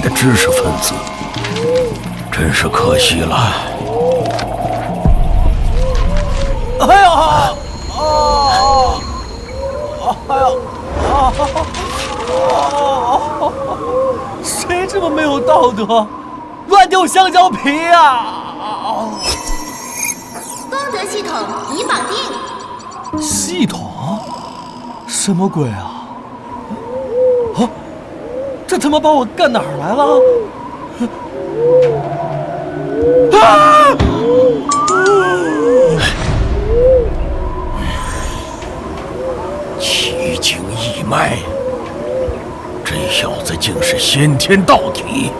的知识分子，真是可惜了。哎呀！哎呀！谁这么没有道德，乱丢香蕉皮啊！功德系统已绑定。系统？什么鬼啊？啊！这他妈把我干哪儿来了？啊！奇经异脉，这小子竟是先天道体。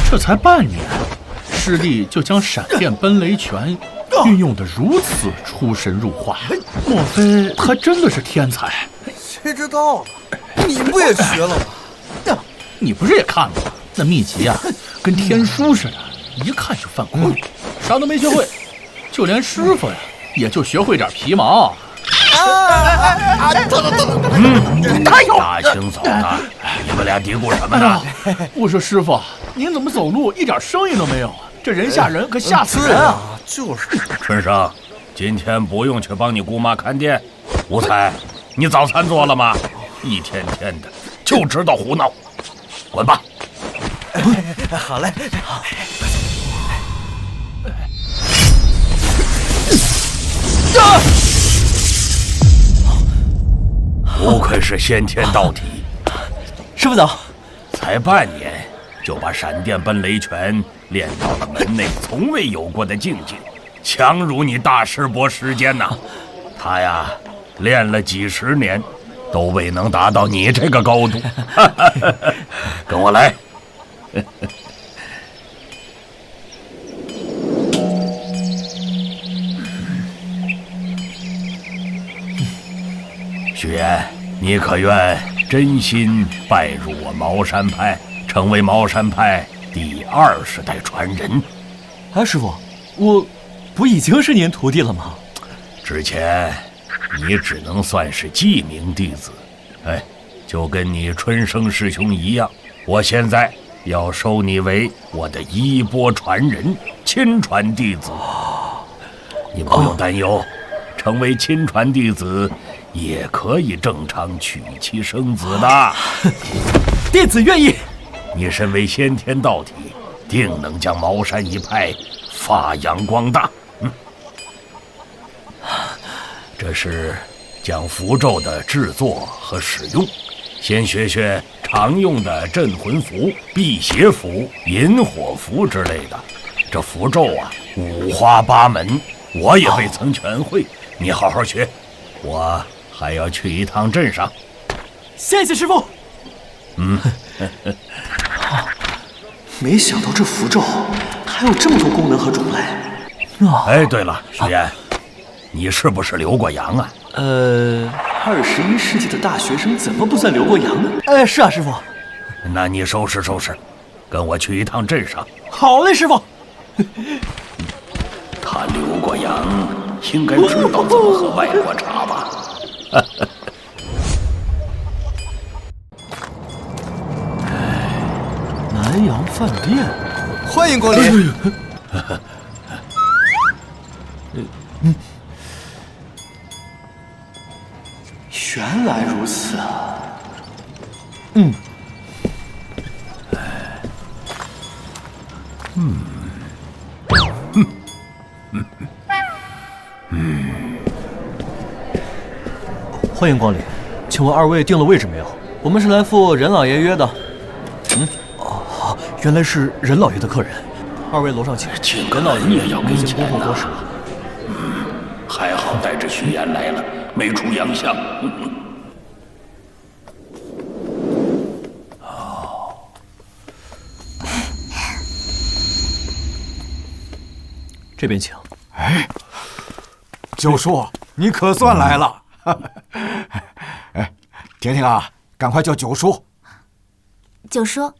这才半年，师弟就将闪电奔雷拳运用得如此出神入化，莫非他真的是天才？谁知道呢？你不也学了吗？你不是也看了吗？那秘籍啊，跟天书似的，一看就犯困，啥都没学会，就连师傅呀，也就学会点皮毛。大清早的，你们俩嘀咕什么呢？我说师傅，您怎么走路一点声音都没有啊？这人吓人，可吓死人啊！就是。春生，今天不用去帮你姑妈看店。吴才，你早餐做了吗？一天天的就知道胡闹，滚吧！好嘞。不愧是先天道体，师傅早。才半年就把闪电奔雷拳练到了门内从未有过的境界，强如你大师伯时间呐！他呀，练了几十年，都未能达到你这个高度。跟我来。许愿，你可愿真心拜入我茅山派，成为茅山派第20代传人？哎，师傅，我不已经是您徒弟了吗？之前你只能算是记名弟子，就跟你春生师兄一样。我现在要收你为我的衣钵传人，亲传弟子。你不用担忧，成为亲传弟子也可以正常娶妻生子的。弟子愿意。你身为先天道体，定能将茅山一派发扬光大。这是讲符咒的制作和使用，先学学常用的镇魂符、辟邪符、引火符之类的。这符咒啊，五花八门，我也未曾全会。你好好学，我还要去一趟镇上。谢谢师傅。没想到这符咒还有这么多功能和种类。哎，对了，许愿，你是不是留过洋啊？21世纪的大学生怎么不算留过洋呢？是啊，师傅。那你收拾收拾，跟我去一趟镇上。好嘞，师傅。他留过洋，应该知道怎么喝外国茶吧？南洋饭店，欢迎光临。原来如此啊。欢迎光临，请问二位定了位置没有？我们是来赴任老爷约的。原来是任老爷的客人，二位楼上请。任老爷也要给钱恭候多时了。还好带着许言来了，没出洋相。这边请。哎，九叔，你可算来了。哎，婷婷啊，赶快叫九叔。九叔，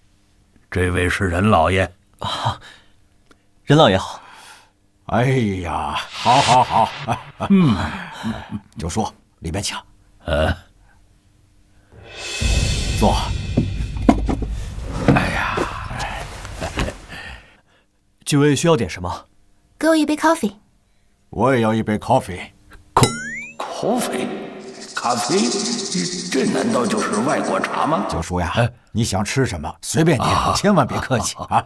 这位是任老爷啊，任老爷好。哎呀，好，好，好。九叔，里边请。坐。哎呀，几位需要点什么？给我一杯 coffee。我也要一杯 coffee。咖啡，这难道就是外国茶吗？九叔呀，你想吃什么随便点，千万别客气啊。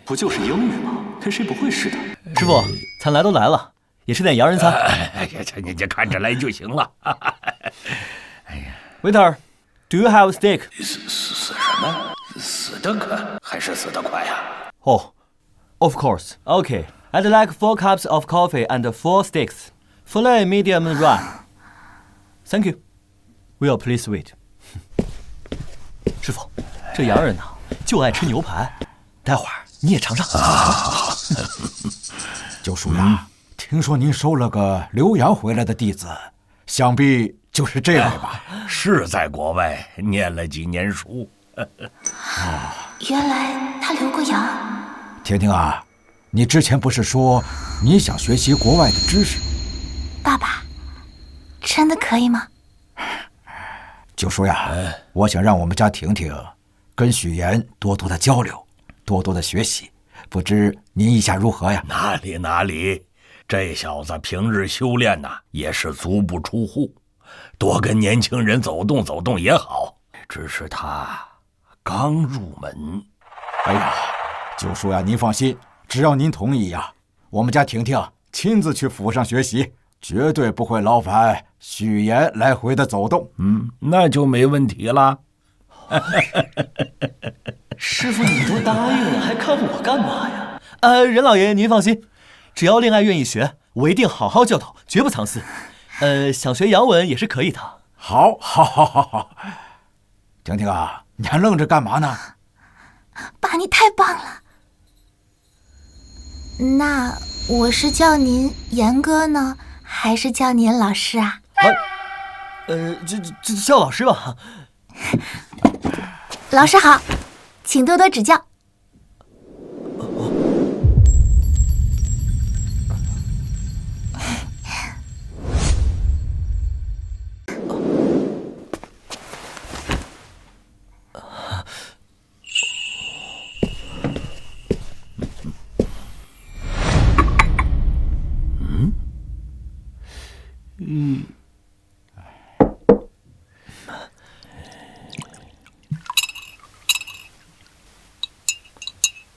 不就是英语吗？跟谁不会似的？师傅，餐来都来了，也是点洋人餐。哎呀，你看着来就行了。Waiter，do you have steak？ 死什么？死得可还是死得快呀？Of course. Okay. I'd like 4 cups of coffee and 4 steaks. Filet medium rare. Thank you. Will please wait. 师傅，这洋人呢就爱吃牛排，待会儿你也尝尝。九叔呀，听说您收了个留洋回来的弟子，想必就是这位吧？是在国外念了几年书。原来他留过洋。婷婷啊，你之前不是说你想学习国外的知识？爸爸，真的可以吗？九叔呀，我想让我们家婷婷跟许岩多多的交流，多多的学习，不知您意下如何呀？哪里，这小子平日修炼呐，也是足不出户，多跟年轻人走动走动也好。只是他刚入门。哎呀，九叔呀，您放心，只要您同意呀，我们家婷婷亲自去府上学习，绝对不会劳烦许岩来回的走动。那就没问题了。师傅，你都答应了，还看我干嘛呀？任老爷您放心，只要令爱愿意学，我一定好好教导，绝不藏私。想学洋文也是可以的。好。婷婷啊，你还愣着干嘛呢？爸，你太棒了。那我是叫您严哥呢，还是叫您老师啊？这叫老师吧。老师好，请多多指教。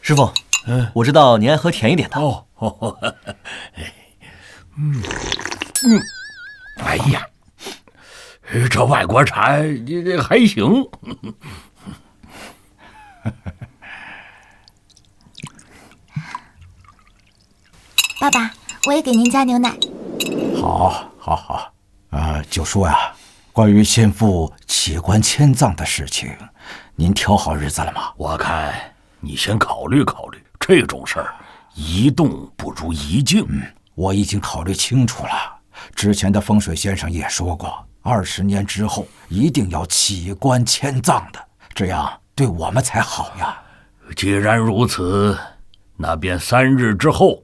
师傅，我知道您爱喝甜一点的。哎呀，这外国茶还行。爸爸，我也给您加牛奶。好。九叔呀，关于先父起棺迁葬的事情，您挑好日子了吗？我看你先考虑考虑，这种事儿一动不如一静。我已经考虑清楚了。之前的风水先生也说过，20年之后一定要起棺迁葬的，这样对我们才好呀。既然如此，那便3日之后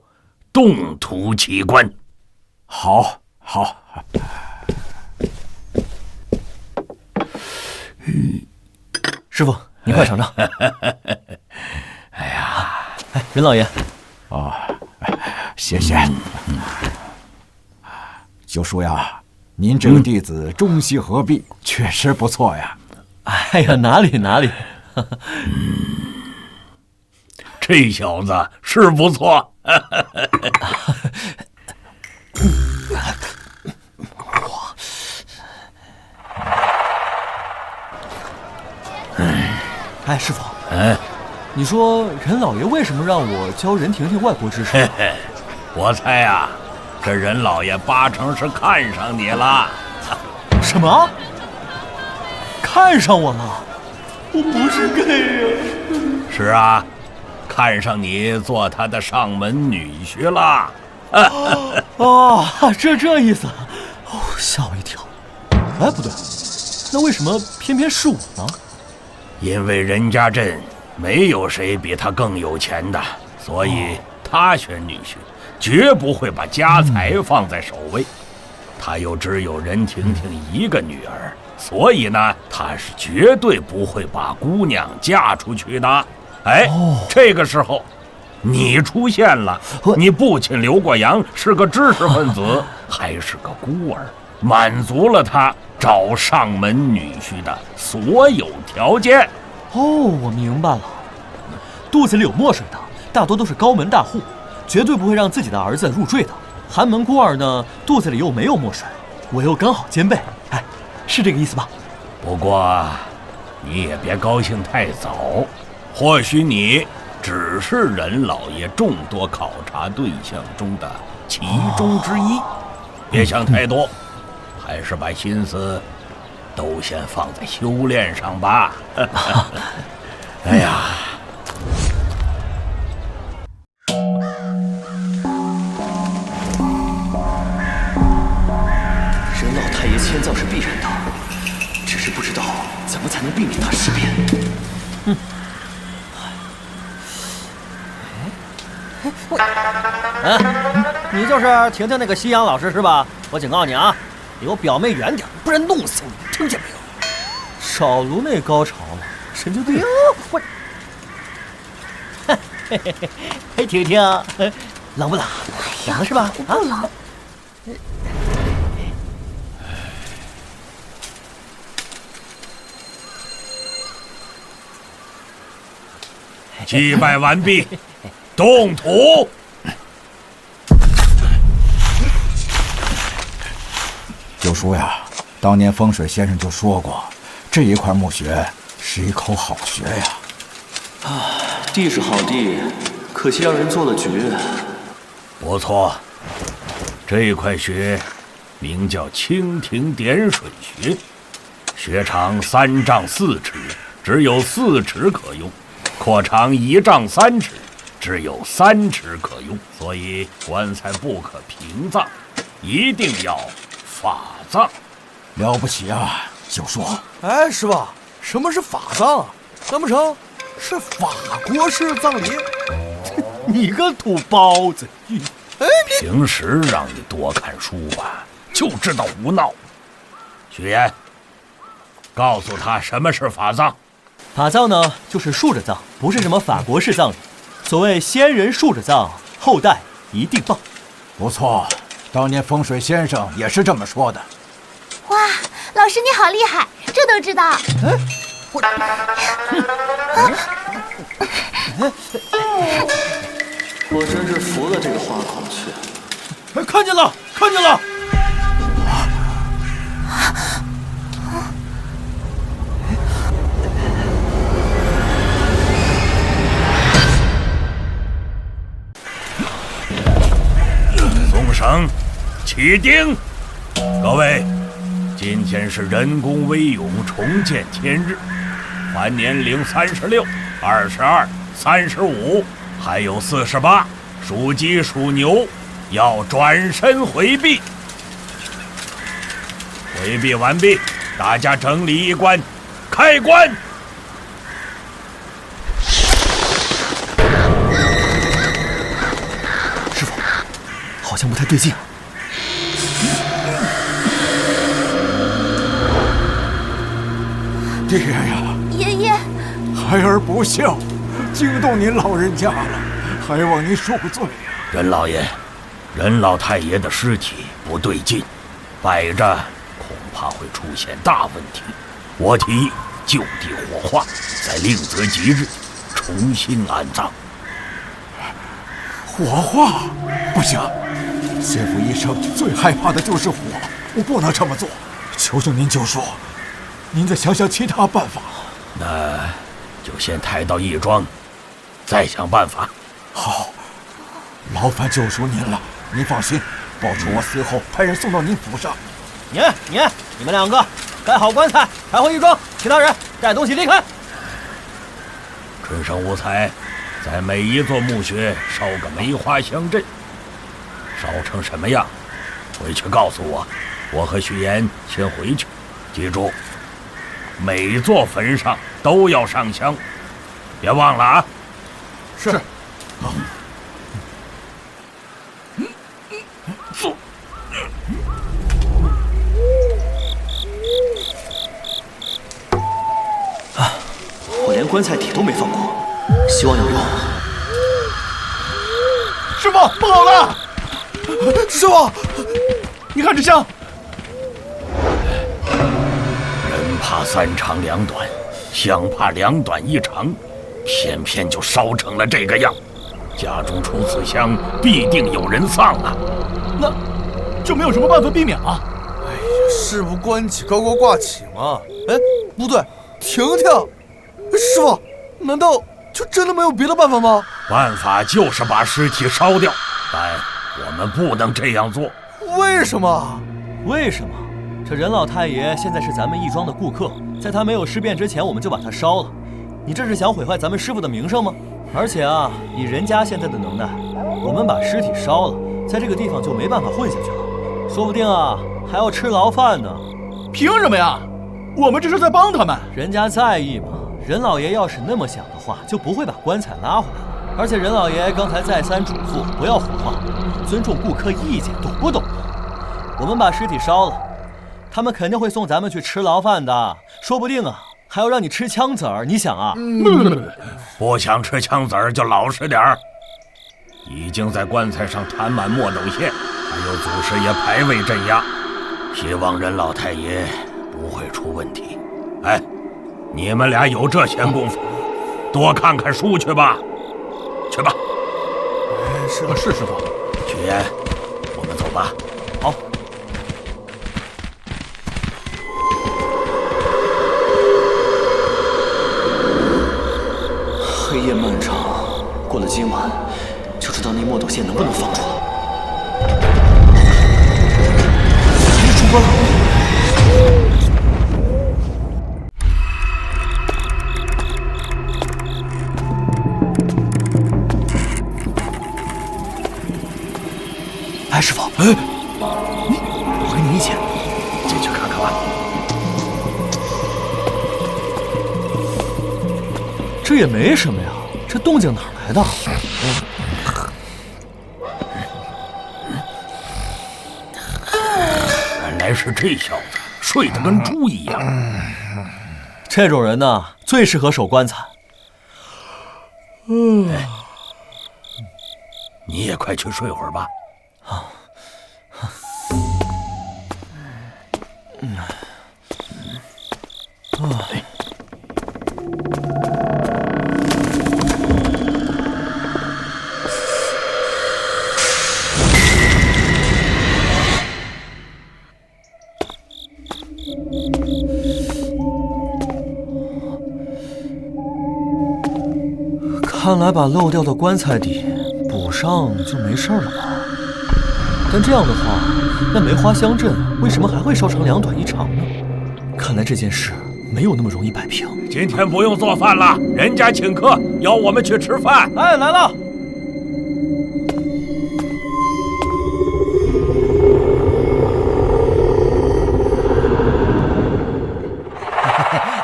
动土起棺。好。师傅，您快尝尝。哎呀，任老爷。谢谢。九叔呀，您这个弟子中西合璧，确实不错呀。哎呀，哪里。这小子是不错。哎，师傅，你说任老爷为什么让我教任婷婷外国知识？我猜啊，这任老爷8成是看上你了。什么？看上我了？我不是 gay 呀。是啊，看上你做他的上门女婿了。这意思。吓我一跳。哎，不对，那为什么偏偏是我呢？因为任家镇没有谁比他更有钱的，所以他选女婿，绝不会把家财放在首位。他又只有任婷婷一个女儿，所以呢，他是绝对不会把姑娘嫁出去的。哎，这个时候，你出现了，你父亲刘过阳是个知识分子，还是个孤儿，满足了他找上门女婿的所有条件。哦，我明白了，肚子里有墨水的大多都是高门大户，绝对不会让自己的儿子入赘的。寒门孤儿呢，肚子里又没有墨水，我又刚好兼备。哎，是这个意思吧？不过，你也别高兴太早，或许你只是任老爷众多考察对象中的其中之一。别想太多，还是把心思都先放在修炼上吧。哎呀，任老太爷迁葬是必然的，只是不知道怎么才能避免他尸变。你就是婷婷那个西洋老师是吧？我警告你啊，离我表妹远点，不然弄死你，听见没有？少撸那高潮了，神经病！我，嘿，婷婷，冷不冷？冷了是吧？不冷。祭拜完毕，动土。九叔呀，当年风水先生就说过，这一块墓穴是一口好穴呀。地是好地，可惜让人做了绝。不错，这一块穴名叫蜻蜓点水穴，穴长3丈4尺，只有4尺可用；扩长1丈3尺，只有3尺可用。所以棺材不可平葬，一定要法葬。了不起啊，九叔！哎，师傅，什么是法葬啊？难不成是法国式葬礼？你个土包子！哎，平时让你多看书吧，就知道胡闹。许言，告诉他什么是法葬。法葬呢，就是竖着葬，不是什么法国式葬礼。所谓先人竖着葬，后代一定报。不错，当年风水先生也是这么说的。哇，老师你好厉害，这都知道。我真是服了这个花孔雀。看见了，看见了！松绳，起钉。各位，今天是人工威勇重建天日，凡年龄36、22、35，还有48，属鸡属牛，要转身回避。回避完毕，大家整理衣冠，开棺。师傅，好像不太对劲。爹呀，爷爷，孩儿不孝，惊动您老人家了，还望您恕罪呀。任老爷，任老太爷的尸体不对劲，摆着恐怕会出现大问题。我提议就地火化，再另择吉日重新安葬。火化不行，先父一生最害怕的就是火，我不能这么做。求求您九叔，您再想想其他办法。那就先抬到义庄，再想办法。好，劳烦九叔您了。您放心，保准我死后派人送到您府上。你们两个盖好棺材，抬回义庄，其他人带东西离开。春生五彩，在每一座墓穴烧个梅花香阵，烧成什么样，回去告诉我。我和许岩先回去，记住，每座坟上都要上香，别忘了啊！是。我连棺材底都没放过，希望有用。师傅，不好了！师傅，你看这香。人怕三长两短，香怕两短一长，偏偏就烧成了这个样。家中出此香，必定有人丧啊！那就没有什么办法避免了。哎呀，事不关己，高高挂起嘛。哎，不对，婷婷，师傅，难道就真的没有别的办法吗？办法就是把尸体烧掉，但我们不能这样做。为什么？为什么？这任老太爷现在是咱们义庄的顾客，在他没有尸变之前，我们就把他烧了。你这是想毁坏咱们师傅的名声吗？而且啊，以人家现在的能耐，我们把尸体烧了，在这个地方就没办法混下去了，说不定啊还要吃牢饭呢。凭什么呀？我们这是在帮他们。人家在意嘛。任老爷要是那么想的话，就不会把棺材拉回来了。而且任老爷刚才再三嘱咐不要胡话，尊重顾客意见，懂不懂？我们把尸体烧了，他们肯定会送咱们去吃牢饭的，说不定啊还要让你吃枪子儿。你想啊，不想吃枪子儿就老实点儿。已经在棺材上弹满墨斗线，还有祖师爷牌位镇压，希望任老太爷不会出问题。哎，你们俩有这闲工夫，多看看书去吧。去吧。是师傅。曲言，我们走吧。好。黑夜漫长，过了今晚，就知道那墨斗线能不能放出来。出关了！哎，师傅，我跟你一起进去看看吧。这也没什么呀，这动静哪来的？原来是这小子，睡得跟猪一样。这种人呢，最适合守棺材。你也快去睡会儿吧。看来把漏掉的棺材底补上就没事了吧？但这样的话，那梅花香阵为什么还会烧成两短一长呢？看来这件事没有那么容易摆平。今天不用做饭了，人家请客，邀我们去吃饭。哎，来了。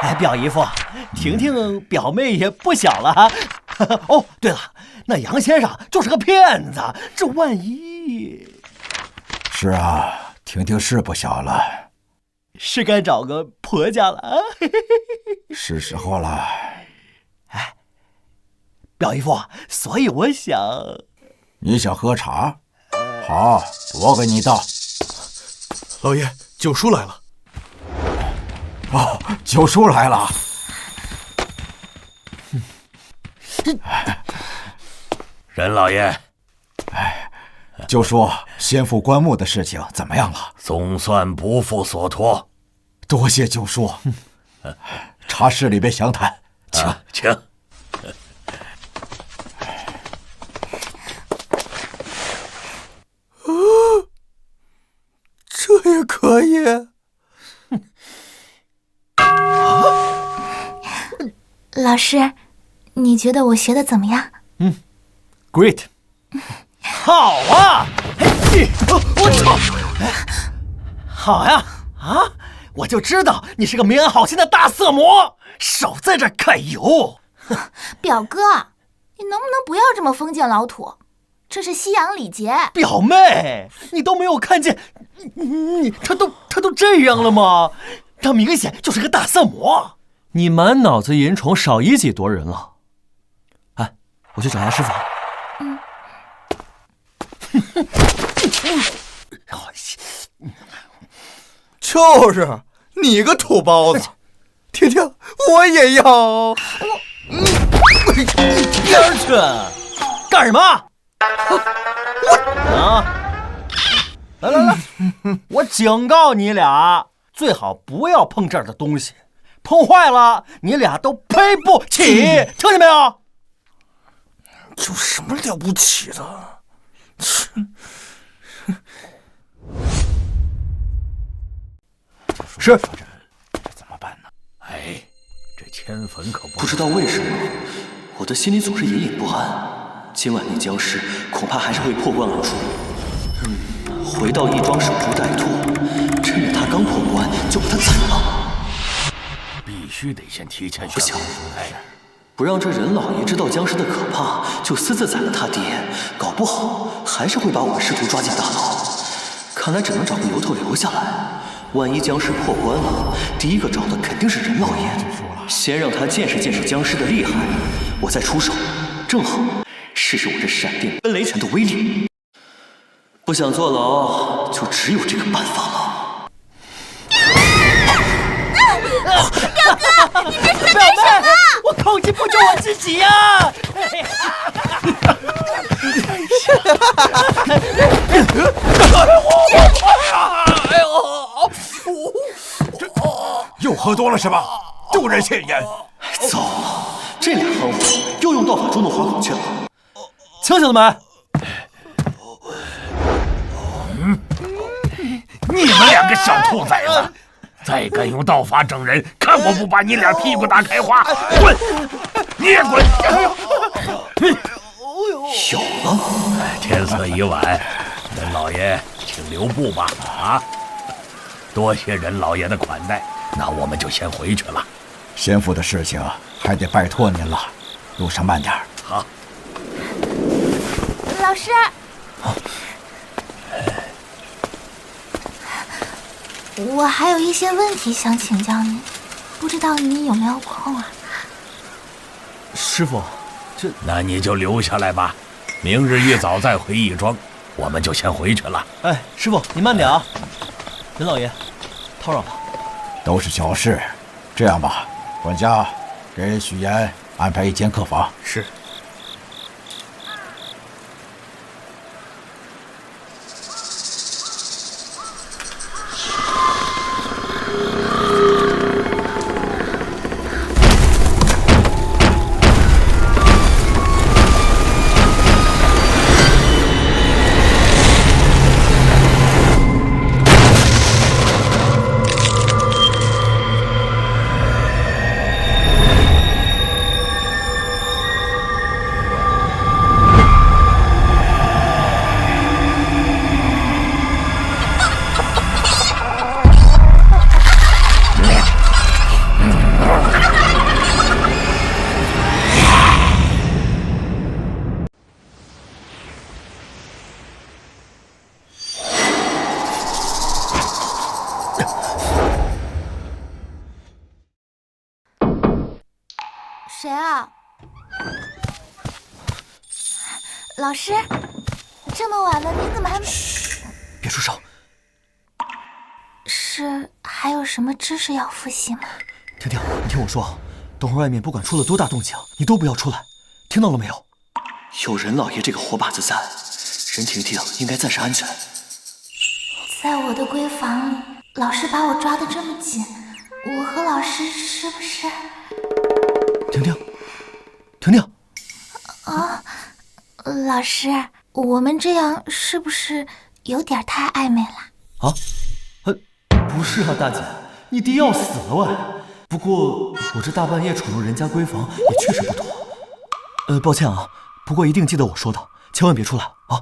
哎，表姨夫，婷婷表妹也不小了哈。哦，对了，那杨先生就是个骗子，这万一……是啊，婷婷是不小了，是该找个婆家了啊。是时候了。哎，表姨夫，所以我想……你想喝茶？好，我给你倒。老爷，九叔来了。哦，九叔来了。任老爷，九叔，先父棺木的事情怎么样了？总算不负所托，多谢九叔。茶室里边详谈，请请。这也可以？老师，你觉得我学的怎么样？Great。好啊！我操！好呀！啊，我就知道你是个没安好心的大色魔，少在这揩油。表哥，你能不能不要这么封建老土？这是西洋礼节。表妹，你都没有看见，他都这样了吗？他明显就是个大色魔。你满脑子淫虫，少以己夺人了。哎，我去找下师傅。就是你个土包子，婷婷，我也要。你边儿去！干什么？来，我警告你俩，最好不要碰这儿的东西，碰坏了你俩都赔不起，听见没有？有什么了不起的？是，这怎么办呢？哎，这迁坟可不知道为什么，我的心里总是隐隐不安。今晚那僵尸恐怕还是会破关而出。回到义庄守株待兔，趁着他刚破关就把他宰了。必须得先提前不行，哎，不让这任老爷知道僵尸的可怕，就私自宰了他爹，搞不好还是会把我们师徒抓进大牢。看来只能找个由头留下来。万一僵尸破关了，第一个找的肯定是任老爷。先让他见识见识僵尸的厉害，我再出手，正好试试我这闪电奔雷拳的威力。不想坐牢，就只有这个办法了。表哥，你这是在干什么？我靠你不救我自己呀！又喝多了是吧？丢人现眼！糟了，这俩憨货又用道法捉弄花孔雀了。清醒了没？你们两个小兔崽子，再敢用道法整人，看我不把你俩屁股打开花！滚！你也滚！有了！天色已晚，任老爷请留步吧。啊，多谢任老爷的款待，那我们就先回去了。先父的事情还得拜托您了，路上慢点。好，老师，我还有一些问题想请教您，不知道您有没有空啊？师傅，那你就留下来吧，明日一早再回义庄，我们就先回去了。哎，师傅你慢点啊。任老爷，叨扰了。都是小事，这样吧，管家给许岩安排一间客房。是。谁啊？老师，这么晚了，您怎么还没……嘘，别出声。是还有什么知识要复习吗？婷婷，你听我说，等会儿外面不管出了多大动静，你都不要出来，听到了没有？有任老爷这个活靶子在，任婷婷应该暂时安全。在我的闺房里，老师把我抓得这么紧，我和老师是不是……婷婷，婷婷，啊，老师，我们这样是不是有点太暧昧了？啊？不是啊，大姐，你爹要死了喂！不过我这大半夜闯入人家闺房也确实不妥。抱歉啊，不过一定记得我说的，千万别出来啊！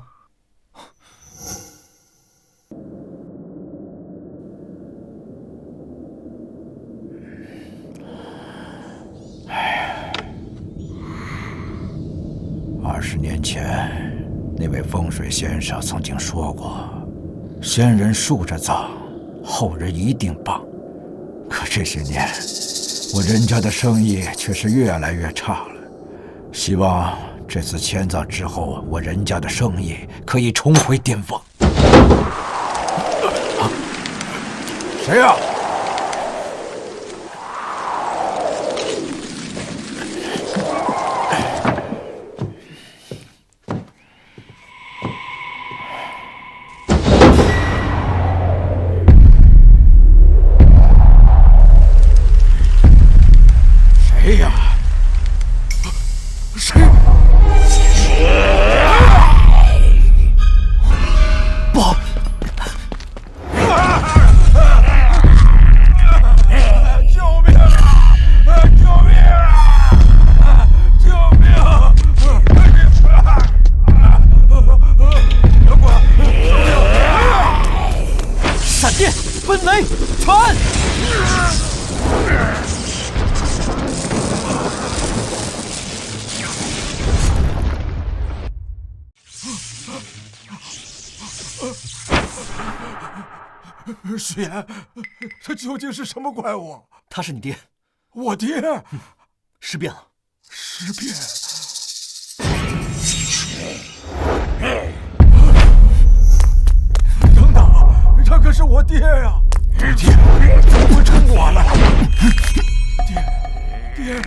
20年前，那位风水先生曾经说过，先人竖着葬，后人一定帮。可这些年，我任家的生意却是越来越差了。希望这次迁葬之后，我任家的生意可以重回巅峰。谁呀？谁呀？谁？不好！救命啊！救命啊！救命啊！闪电，奔雷，传！许言，这究竟是什么怪物？他是你爹，我爹尸变了。尸变。等等，这可是我爹呀！爹怎么会成我了？爹。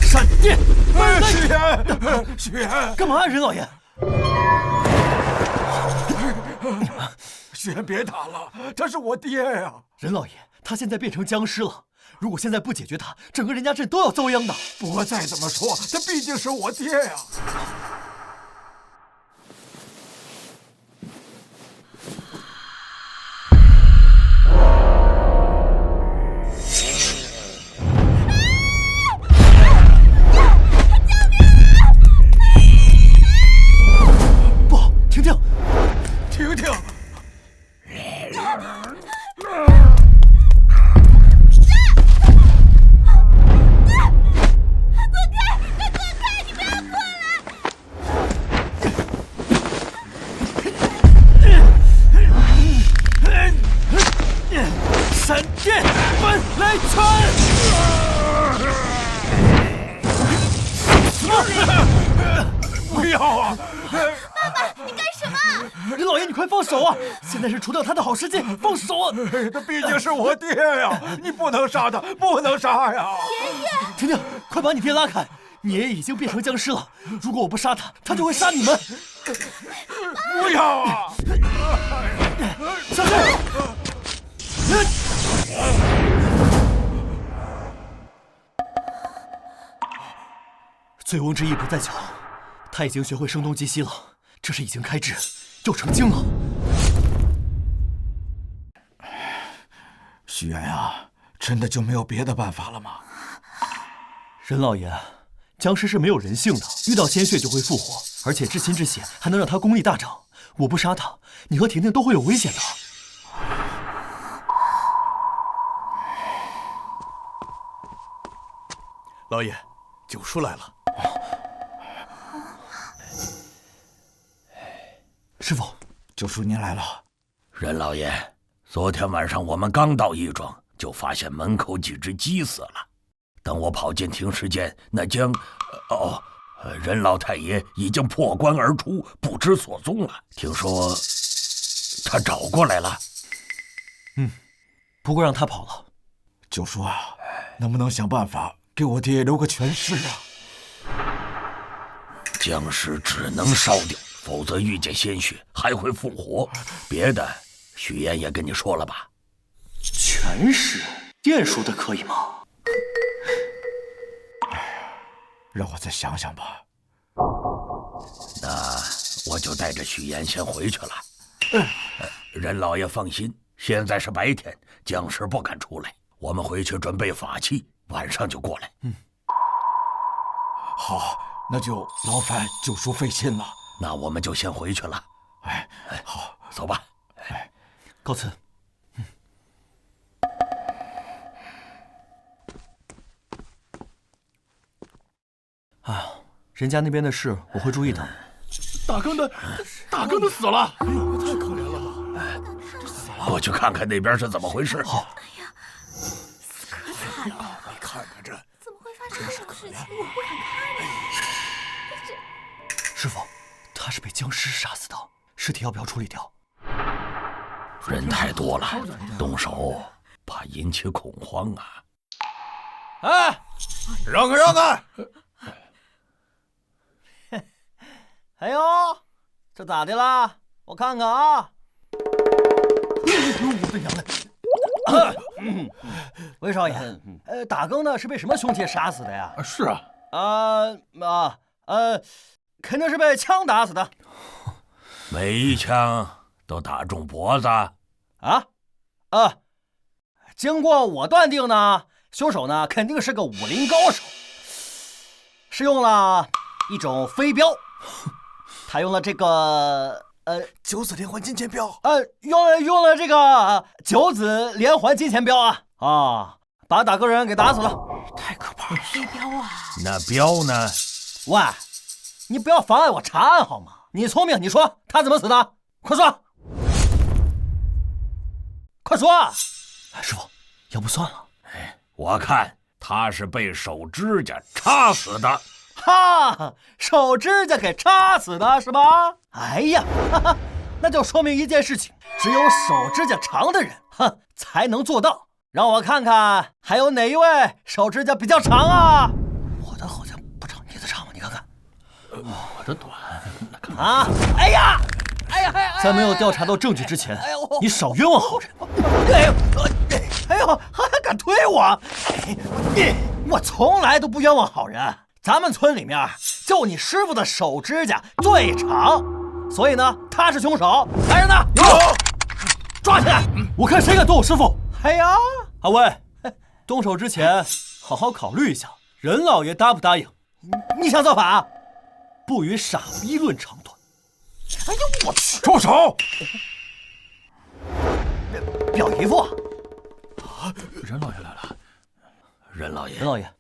闪电！许言，许言，干嘛呀，任老爷？许言，别打了，他是我爹呀！任老爷，他现在变成僵尸了，如果现在不解决他，整个任家镇都要遭殃的。不过再怎么说，他毕竟是我爹呀！闪电奔雷拳！不要啊！爸爸，你干什么？任老爷，你快放手啊！现在是除掉他的好时机，放手啊！他毕竟是我爹呀，你不能杀他，不能杀呀！爷爷，婷婷，快把你爹拉开！你爷爷已经变成僵尸了，如果我不杀他，他就会杀你们。不要啊！小心！醉翁之意不在酒，他已经学会声东击西了，这是已经开智，又成精了。许愿啊，真的就没有别的办法了吗？任老爷，僵尸是没有人性的，遇到鲜血就会复活，而且至亲至血还能让他功力大涨。我不杀他，你和婷婷都会有危险的。老爷，九叔来了。师傅，九叔您来了。任老爷，昨天晚上我们刚到义庄，就发现门口几只鸡死了。等我跑进停尸间，那将……任老太爷已经破棺而出，不知所踪了。听说他找过来了。不过让他跑了。九叔啊，能不能想办法给我爹留个全尸啊？僵尸只能烧掉，否则遇见鲜血还会复活。别的，许言也跟你说了吧？全尸，电说的可以吗？让我再想想吧。那我就带着许言先回去了。任老爷放心，现在是白天，僵尸不敢出来。我们回去准备法器，晚上就过来。好，那就劳烦九叔费心了。那我们就先回去了。好，走吧。告辞。人家那边的事我会注意的。大更的死了！哎呦，太可怜了吧！过去看看那边是怎么回事。好。可惨了！你看看这，怎么会发生这种事情？我不敢看呀！师傅，他是被僵尸杀死的，尸体要不要处理掉？人太多了，动手怕引起恐慌啊！哎，让开让开！哎呦，这咋的啦？我看看啊。我的娘嘞！魏少爷，打更呢是被什么凶器杀死的呀？是啊，肯定是被枪打死的。每一枪都打中脖子。经过我断定呢，凶手呢肯定是个武林高手，是用了一种飞镖，他用了这个9子连环金钱镖。用了这个9子连环金钱镖啊，把打更人给打死了，太可怕了！飞镖啊！那镖呢？喂，你不要妨碍我查案好吗？你聪明，你说他怎么死的？快说！快说！师傅，要不算了。我看他是被手指甲插死的。哈，手指甲给插死的是吧？哎呀，那就说明一件事情，只有手指甲长的人，才能做到。让我看看还有哪一位手指甲比较长啊？我的好像不长，你的长吗？你看看。我的短，那看啊！哎呀！在没有调查到证据之前，你少冤枉好人。哎呦，还敢推我！我从来都不冤枉好人。咱们村里面就你师傅的手指甲最长，所以呢，他是凶手。来人呐，抓起来！我看谁敢动我师傅！哎呀，阿威，动手之前好好考虑一下，任老爷答不答应？你想造反？不与傻逼论长短。哎呦，我去！住手！表姨夫，任老爷来了。任老爷，任老爷，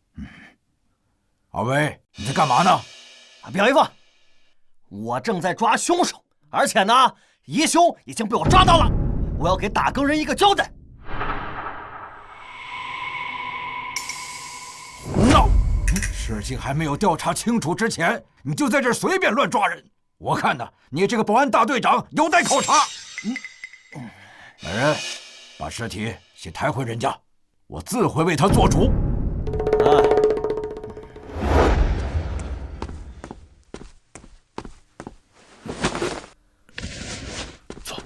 阿威，你在干嘛呢？表姨夫，我正在抓凶手，而且呢，疑凶已经被我抓到了，我要给打更人一个交代。胡闹！事情还没有调查清楚之前，你就在这儿随便乱抓人，我看呢，你这个保安大队长有待考察。来人，把尸体先抬回人家，我自会为他做主。走。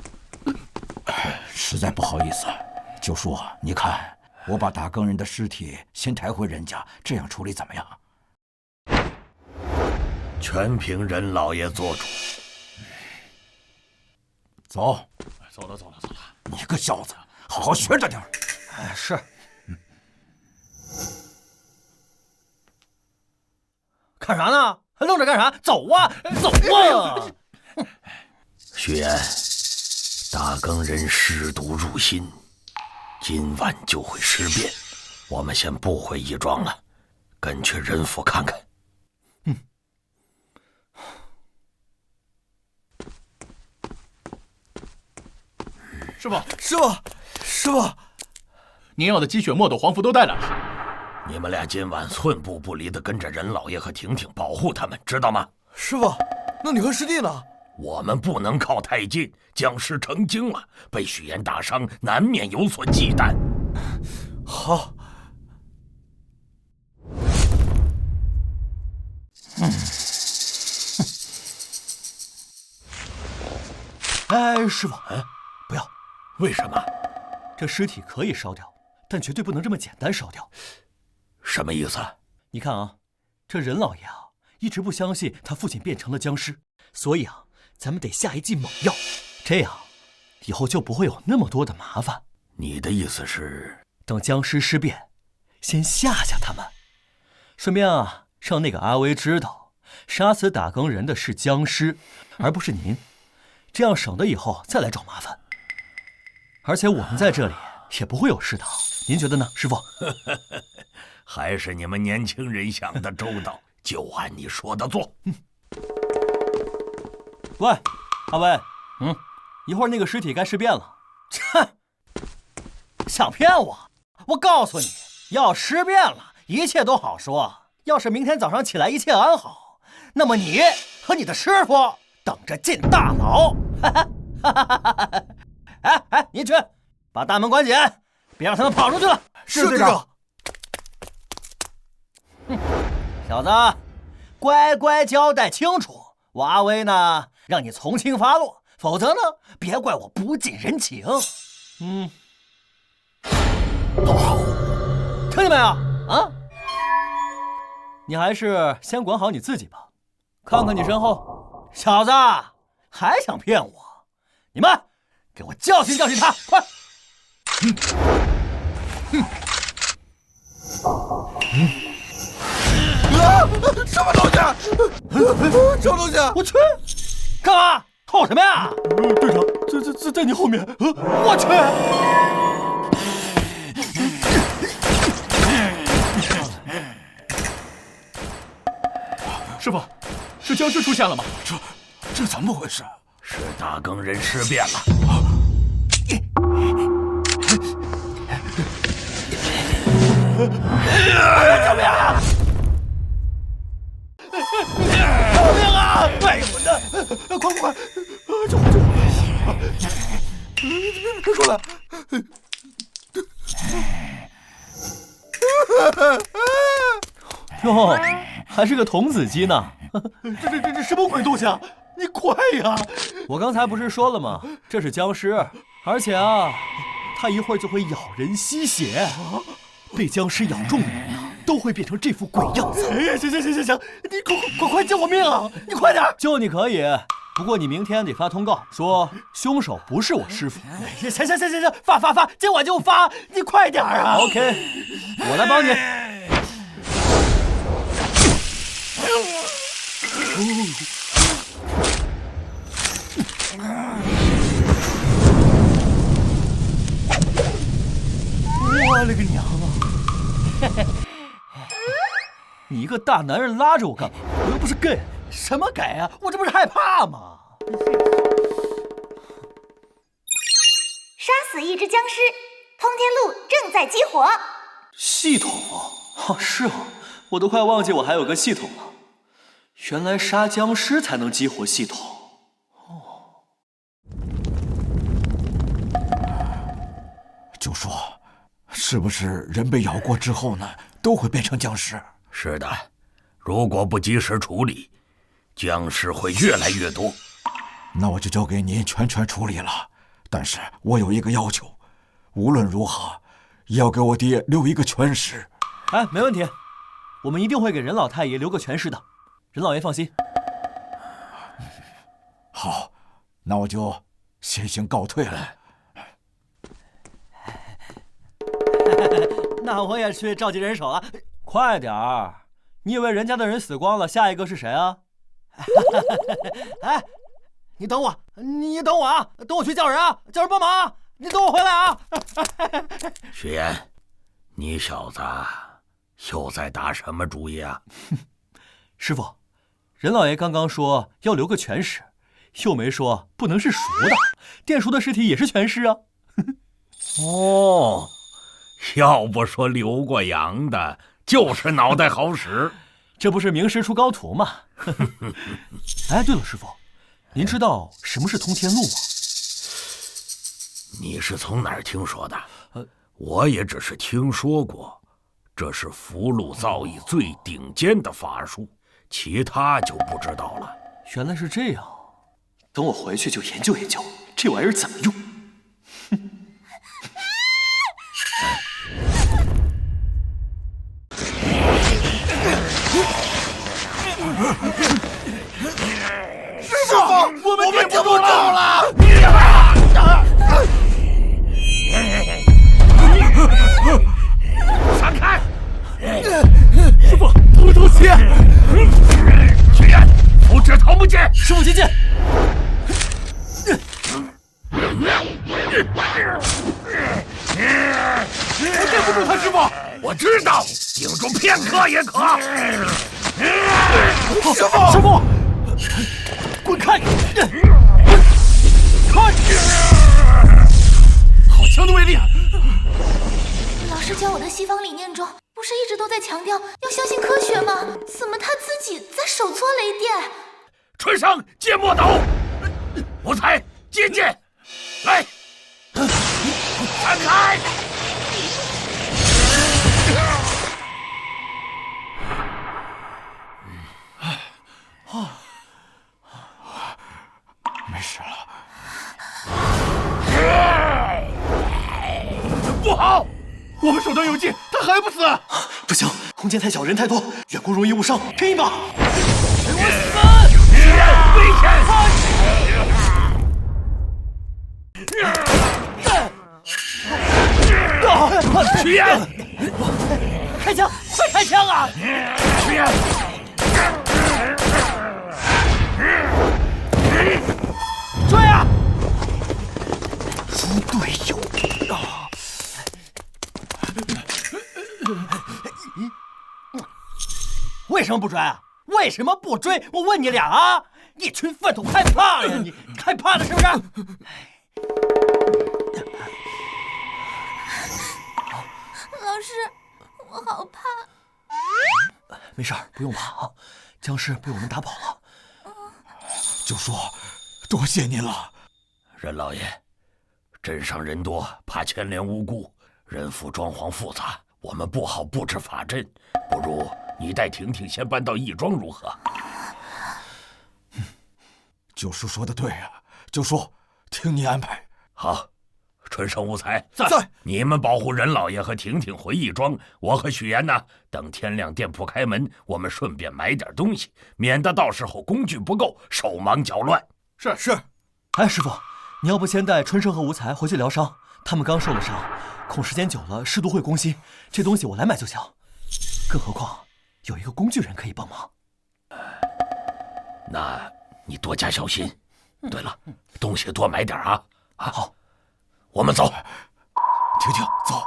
实在不好意思，九叔，你看，我把打更人的尸体先抬回人家，这样处理怎么样？全凭任老爷做主。走。走了。你个小子，好好学着点儿。是。看啥呢？还愣着干啥？走啊！走啊！徐岩，打更人尸毒入心，今晚就会尸变。我们先不回义庄了，跟去任府看看。师傅，您要的鸡血、墨斗、黄符都带来了。你们俩今晚寸步不离地跟着任老爷和婷婷，保护他们，知道吗？师傅，那你和师弟呢？我们不能靠太近，僵尸成精了，被许岩打伤，难免有所忌惮。好。哎，师傅，不要。为什么？这尸体可以烧掉，但绝对不能这么简单烧掉。什么意思？你看啊，这任老爷一直不相信他父亲变成了僵尸，所以咱们得下一剂猛药，这样以后就不会有那么多的麻烦。你的意思是，等僵尸尸变，先吓吓他们，顺便让那个阿威知道，杀死打更人的是僵尸，而不是您，这样省得以后再来找麻烦。而且我们在这里也不会有事的，您觉得呢，师傅？还是你们年轻人想的周到。就按你说的做。喂，阿威，一会儿那个尸体该尸变了。哼，想骗我？我告诉你，要尸变了，一切都好说。要是明天早上起来一切安好，那么你和你的师傅等着进大牢。哎，你去把大门关紧，别让他们跑出去了。是队长。小子，乖乖交代清楚。我阿威呢，让你从轻发落，否则呢，别怪我不近人情。听见没有？啊！你还是先管好你自己吧。看看你身后，小子，还想骗我？你们给我教训教训他，快！什么东西？什么东西？我去！干嘛？偷什么呀？队长，在你后面。我去！师傅，是僵尸出现了吗？这怎么回事？是大更人尸变了。救命啊！救命啊！哎呦我的！快！救我！别说了！哟，还是个童子鸡呢。这什么鬼东西啊！你快呀！我刚才不是说了吗？这是僵尸，而且啊，它一会儿就会咬人吸血，被僵尸咬中的人啊，都会变成这副鬼样子。哎呀，行，你快救我命啊！你快点！救你可以，不过你明天得发通告，说凶手不是我师傅。行，发，今晚就发，你快点啊 ！OK， 我来帮你。我勒个娘啊！你一个大男人拉着我干嘛？我又不是 gay。什么 gay 啊？我这不是害怕吗？杀死一只僵尸，通天路正在激活。系统啊，是啊，我都快忘记我还有个系统了。原来杀僵尸才能激活系统。就说，是不是人被咬过之后呢，都会变成僵尸？是的，如果不及时处理，僵尸会越来越多。那我就交给您全权处理了。但是我有一个要求，无论如何也要给我爹留一个全尸。哎，没问题，我们一定会给任老太爷留个全尸的。任老爷放心。好，那我就先行告退了。那我也去召集人手了。快点儿！你以为人家的人死光了，下一个是谁啊？哎，你等我啊！等我去叫人啊！叫人帮忙啊！你等我回来啊！雪岩，你小子又在打什么主意啊？师傅，任老爷刚刚说要留个全尸，又没说不能是熟的，电熟的尸体也是全尸啊。哦，要不说留过洋的，就是脑袋好使。这不是名师出高徒吗？哎，对了，师傅，您知道什么是通天路吗？你是从哪儿听说的？我也只是听说过，这是符箓造诣最顶尖的法术，其他就不知道了。原来是这样，等我回去就研究研究这玩意儿怎么用。师傅，我们听不懂了。闪开！师傅，偷偷袭！去人，不知头目剑！师傅接剑！我对不住他，师傅。我知道，顶住片刻也可。师傅，滚开！好强的威力！老师教我的西方理念中，不是一直都在强调要相信科学吗？怎么他自己在手搓雷电？春生借墨斗，无才借剑，来，闪开！没事了。不好！我们手段有尽，他还不死！不行，空间太小，人太多，员工容易误伤，拼一把！危险！许愿，开枪！快开枪啊！许愿，追啊！猪队友！为什么不追啊？为什么不追？我问你俩啊！一群粪土，害怕了呀？你害怕了是不是？老师，我好怕。没事儿，不用怕啊，僵尸被我们打跑了。就说，多谢您了。任老爷，镇上人多，怕牵连无辜，人府装潢复杂，我们不好布置法阵，不如你带婷婷先搬到义庄如何？九叔说的对啊，九叔，听你安排。好，春生无才在，你们保护任老爷和婷婷回义庄，我和许岩呢，等天亮店铺开门，我们顺便买点东西，免得到时候工具不够，手忙脚乱。是。哎，师傅，你要不先带春生和无才回去疗伤？他们刚受了伤，恐时间久了尸毒会攻心。这东西我来买就行。更何况有一个工具人可以帮忙。那你多加小心。对了，东西多买点啊！好，我们走。婷婷，走。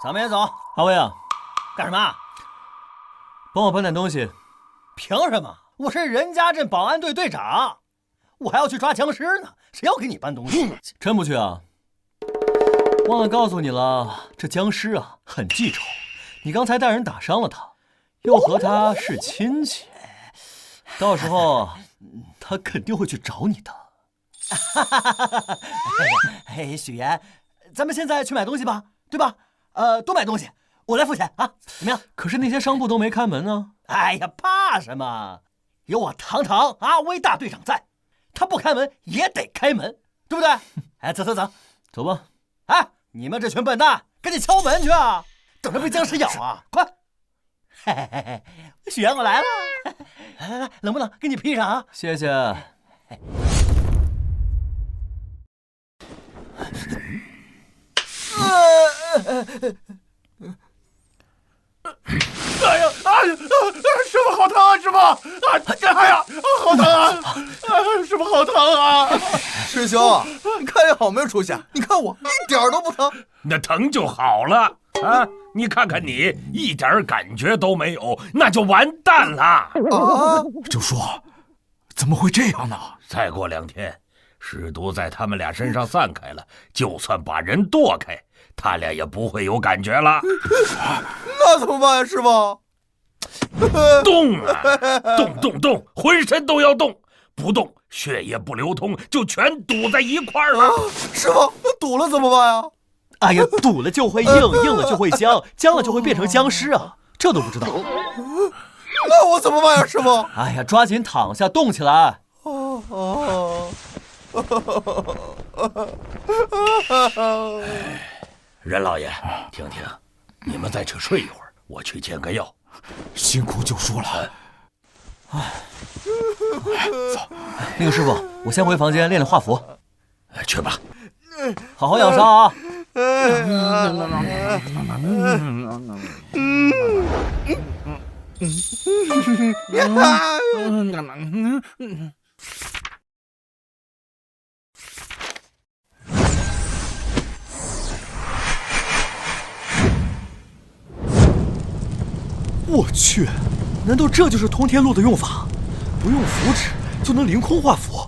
咱们也走。阿威啊，干什么？帮我搬点东西。凭什么？我是任家镇保安队队长，我还要去抓僵尸呢，谁要给你搬东西？真不去啊？忘了告诉你了，这僵尸啊很记仇，你刚才带人打伤了他，又和他是亲戚，到时候他肯定会去找你的。嘿，许岩，咱们现在去买东西吧，对吧？多买东西，我来付钱啊，怎么样？可是那些商铺都没开门呢。哎呀，怕什么？有我堂堂阿威大队长在，他不开门也得开门，对不对？哎，走，走吧。哎，你们这群笨蛋，赶紧敲门去啊！等着被僵尸咬啊！快！嘿嘿嘿嘿，许岩，我来了。来，冷不冷？给你披上啊！谢谢。哎呀师傅好疼啊！师傅哎呀，好疼啊！师傅好疼啊！师兄，你看也好没出息，你看我一点都不疼。那疼就好了啊！你看看你，一点感觉都没有，那就完蛋了啊！九叔，怎么会这样呢？再过2天，尸毒在他们俩身上散开了，就算把人剁开，他俩也不会有感觉了。那怎么办呀，师傅？动啊，动，浑身都要动，不动血液不流通，就全堵在一块儿了。师傅，那堵了怎么办呀？哎呀，堵了就会硬，硬了就会僵，僵了就会变成僵尸啊！这都不知道。那我怎么办呀，师傅？哎呀，抓紧躺下，动起来。任老爷，婷婷，你们再去睡一会儿，我去煎个药。辛苦九叔了。走，那个师傅，我先回房间练练画符。去吧，好好养伤啊。我去，难道这就是通天路的用法？不用符纸就能凌空画符？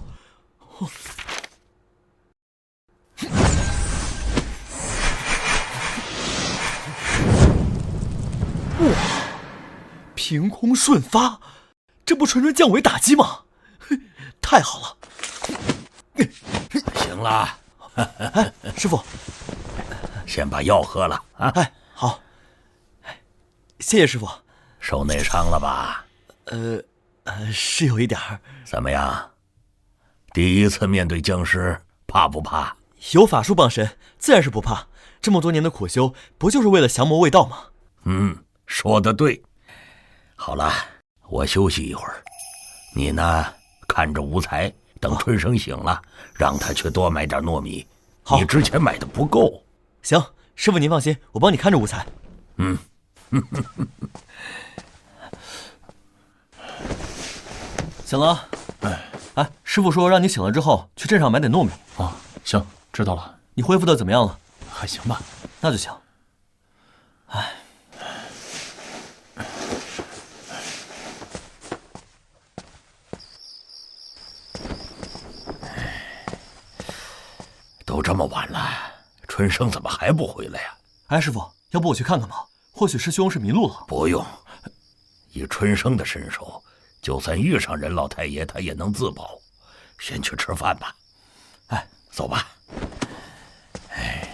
哇！凭空瞬发，这不纯纯降维打击吗？太好了！行了，哎，师傅，先把药喝了啊！哎，好，谢谢师傅。受内伤了吧？是有一点儿。怎么样？第一次面对僵尸，怕不怕？有法术傍身，自然是不怕。这么多年的苦修，不就是为了降魔卫道吗？说得对。好了，我休息一会儿，你呢，看着无才，等春生醒了，让他去多买点糯米。好，你之前买的不够。行，师傅您放心，我帮你看着无才。醒了。哎，师傅说让你醒了之后去镇上买点糯米。哦，行，知道了。你恢复的怎么样了？还行吧。那就行。哎。都这么晚了，春生怎么还不回来呀？哎，师傅，要不我去看看吧？或许师兄是迷路了。不用，以春生的身手，就算遇上任老太爷，他也能自保。先去吃饭吧。哎，走吧。哎，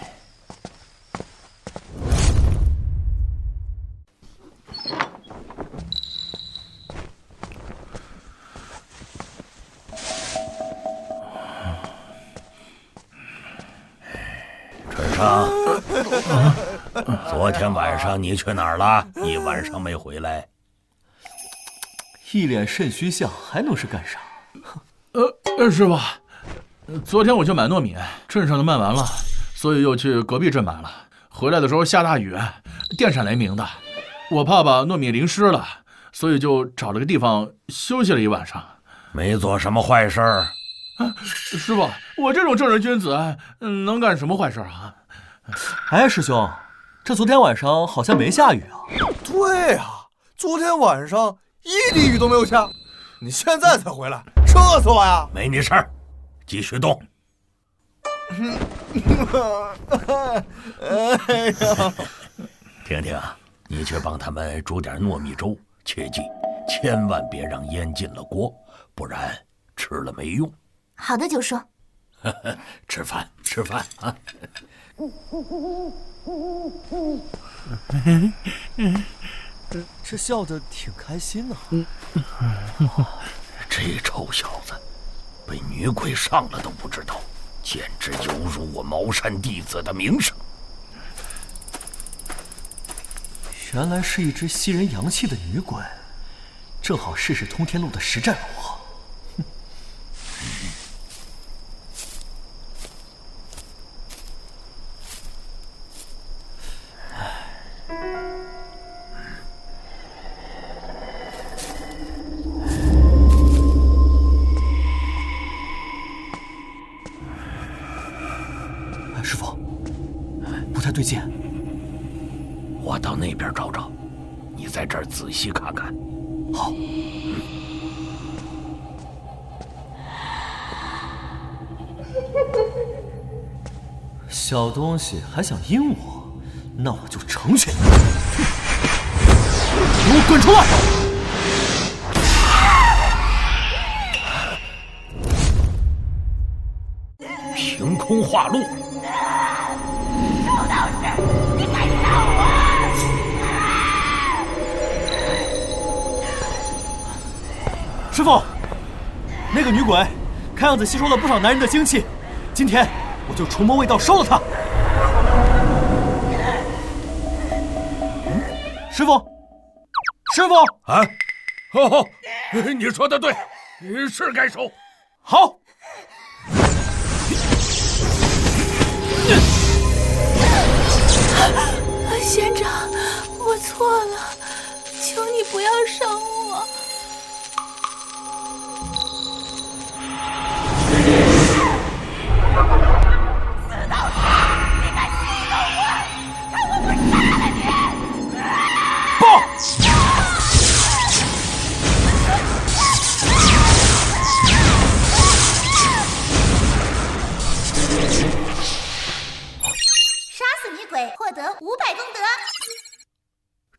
春生，昨天晚上你去哪儿了？一晚上没回来。一脸肾虚相，还能是干啥？师傅，昨天我去买糯米，镇上的卖完了，所以又去隔壁镇买了。回来的时候下大雨，电闪雷鸣的，我怕把糯米淋湿了，所以就找了个地方休息了一晚上。没做什么坏事儿。师傅，我这种正人君子，能干什么坏事啊？哎，师兄，这昨天晚上好像没下雨啊。对啊，昨天晚上一滴雨都没有下，你现在才回来，撤死我呀！没你事儿，继续动。哎呀，婷婷，你去帮他们煮点糯米粥，切记千万别让烟进了锅，不然吃了没用。好的，九叔。吃饭，吃饭啊！这笑得挺开心呢。这臭小子，被女鬼上了都不知道，简直有辱我茅山弟子的名声。原来是一只吸人阳气的女鬼，正好试试通天路的实战如何。师傅，不太对劲。我到那边找找，你在这儿仔细看看。好。小东西还想阴我，那我就成全你！给我滚出来！凭空画路。臭道士，你敢杀我！师傅，那个女鬼看样子吸收了不少男人的精气，今天我就除魔卫道收了她。师傅，师傅啊！哦，你说的对，是该收。好。仙长，我错了，求你不要伤我。死道士，你敢戏弄我，看我不杀了你！不！ 500功德。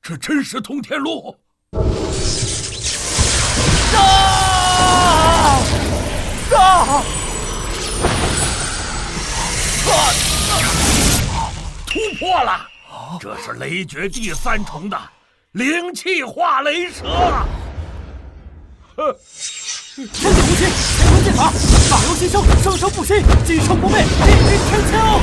这真是通天路！突破了！这是雷诀第3重的灵气化雷蛇。天地无情，乾坤剑法，法由心生，生生不息，今生不灭，地狱天枪。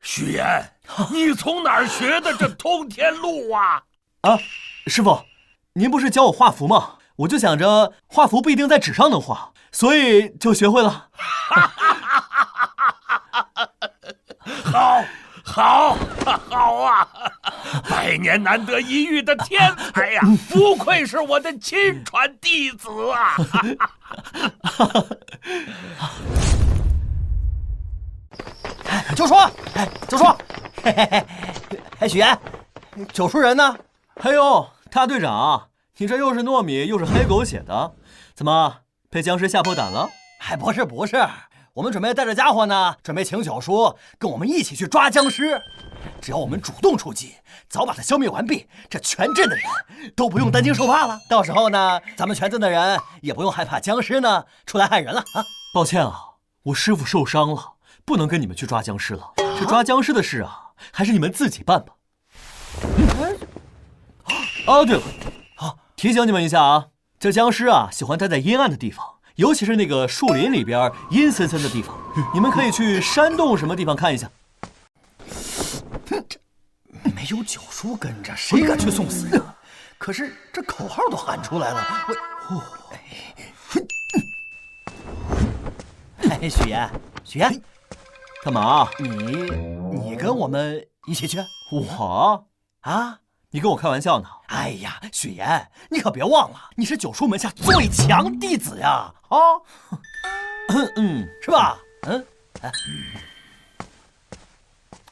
许岩，你从哪儿学的这通天路啊？啊，师傅，您不是教我画符吗？我就想着画符不一定在纸上能画，所以就学会了。好啊！百年难得一遇的天才呀，不愧是我的亲传弟子啊！九叔，九叔，许岩，九叔人呢？哎呦，大队长，你这又是糯米又是黑狗血的，怎么被僵尸吓破胆了？不是，我们准备带着家伙呢，准备请九叔跟我们一起去抓僵尸。只要我们主动出击，早把他消灭完毕，这全镇的人都不用担惊受怕了。到时候呢，咱们全镇的人也不用害怕僵尸呢出来害人了啊！抱歉啊，我师傅受伤了，不能跟你们去抓僵尸了。这抓僵尸的事啊，还是你们自己办吧。哦，对了，提醒你们一下啊，这僵尸啊喜欢待在阴暗的地方，尤其是那个树林里边阴森森的地方。你们可以去山洞什么地方看一下。没有九叔跟着，谁敢去送死呀？可是这口号都喊出来了，许岩，干嘛？你跟我们一起去？我啊？你跟我开玩笑呢？哎呀，许岩，你可别忘了，你是九叔门下最强弟子呀！啊，是吧？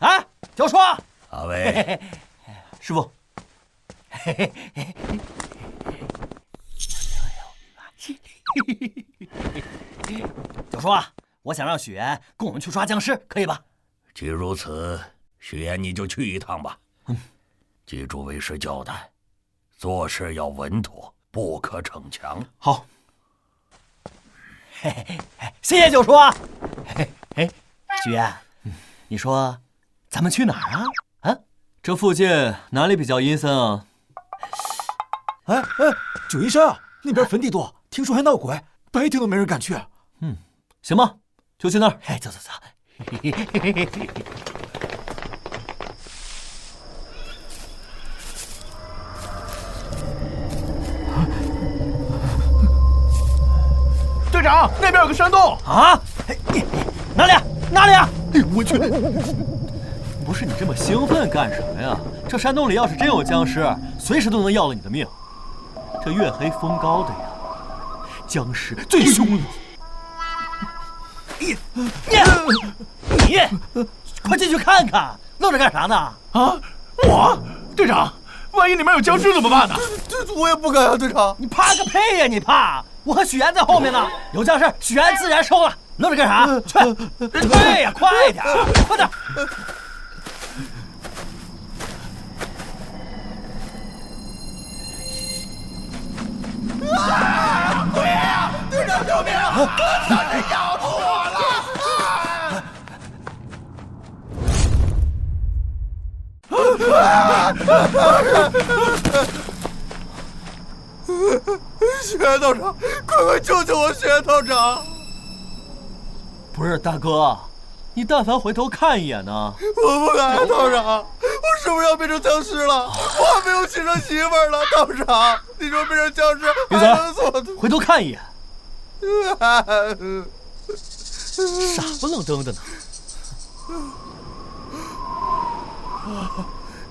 哎，九叔，阿伟，师傅，九叔啊，我想让许岩跟我们去抓僵尸，可以吧？既如此，许岩你就去一趟吧。记住为师交代，做事要稳妥，不可逞强。好，谢谢九叔啊。许岩，你说咱们去哪儿啊？啊，这附近哪里比较阴森啊？九阴山啊，那边坟地多，听说还闹鬼，白天都没人敢去。行吧，就去那儿。走。队长，那边有个山洞啊！哪里啊？哎呦我去！不是你这么兴奋干什么呀？这山洞里要是真有僵尸，随时都能要了你的命。这月黑风高的呀，僵尸最凶了。你快进去看看，愣着干啥呢？啊！我队长，万一里面有僵尸怎么办呢？这我也不敢啊，队长。你怕个屁呀！你怕？我和许岩在后面呢，有僵尸，许岩自然收了。愣着干啥？去！对呀，快点，快点！鬼呀！队长救命！僵尸咬住我了！许愿道长，快救救我！许愿道长，不是大哥，你但凡回头看一眼呢？我不敢，道长，我是不是要变成僵尸了？我还没有娶上媳妇儿了，道长，你说变成僵尸还能做？回头看一眼。傻不愣登的呢。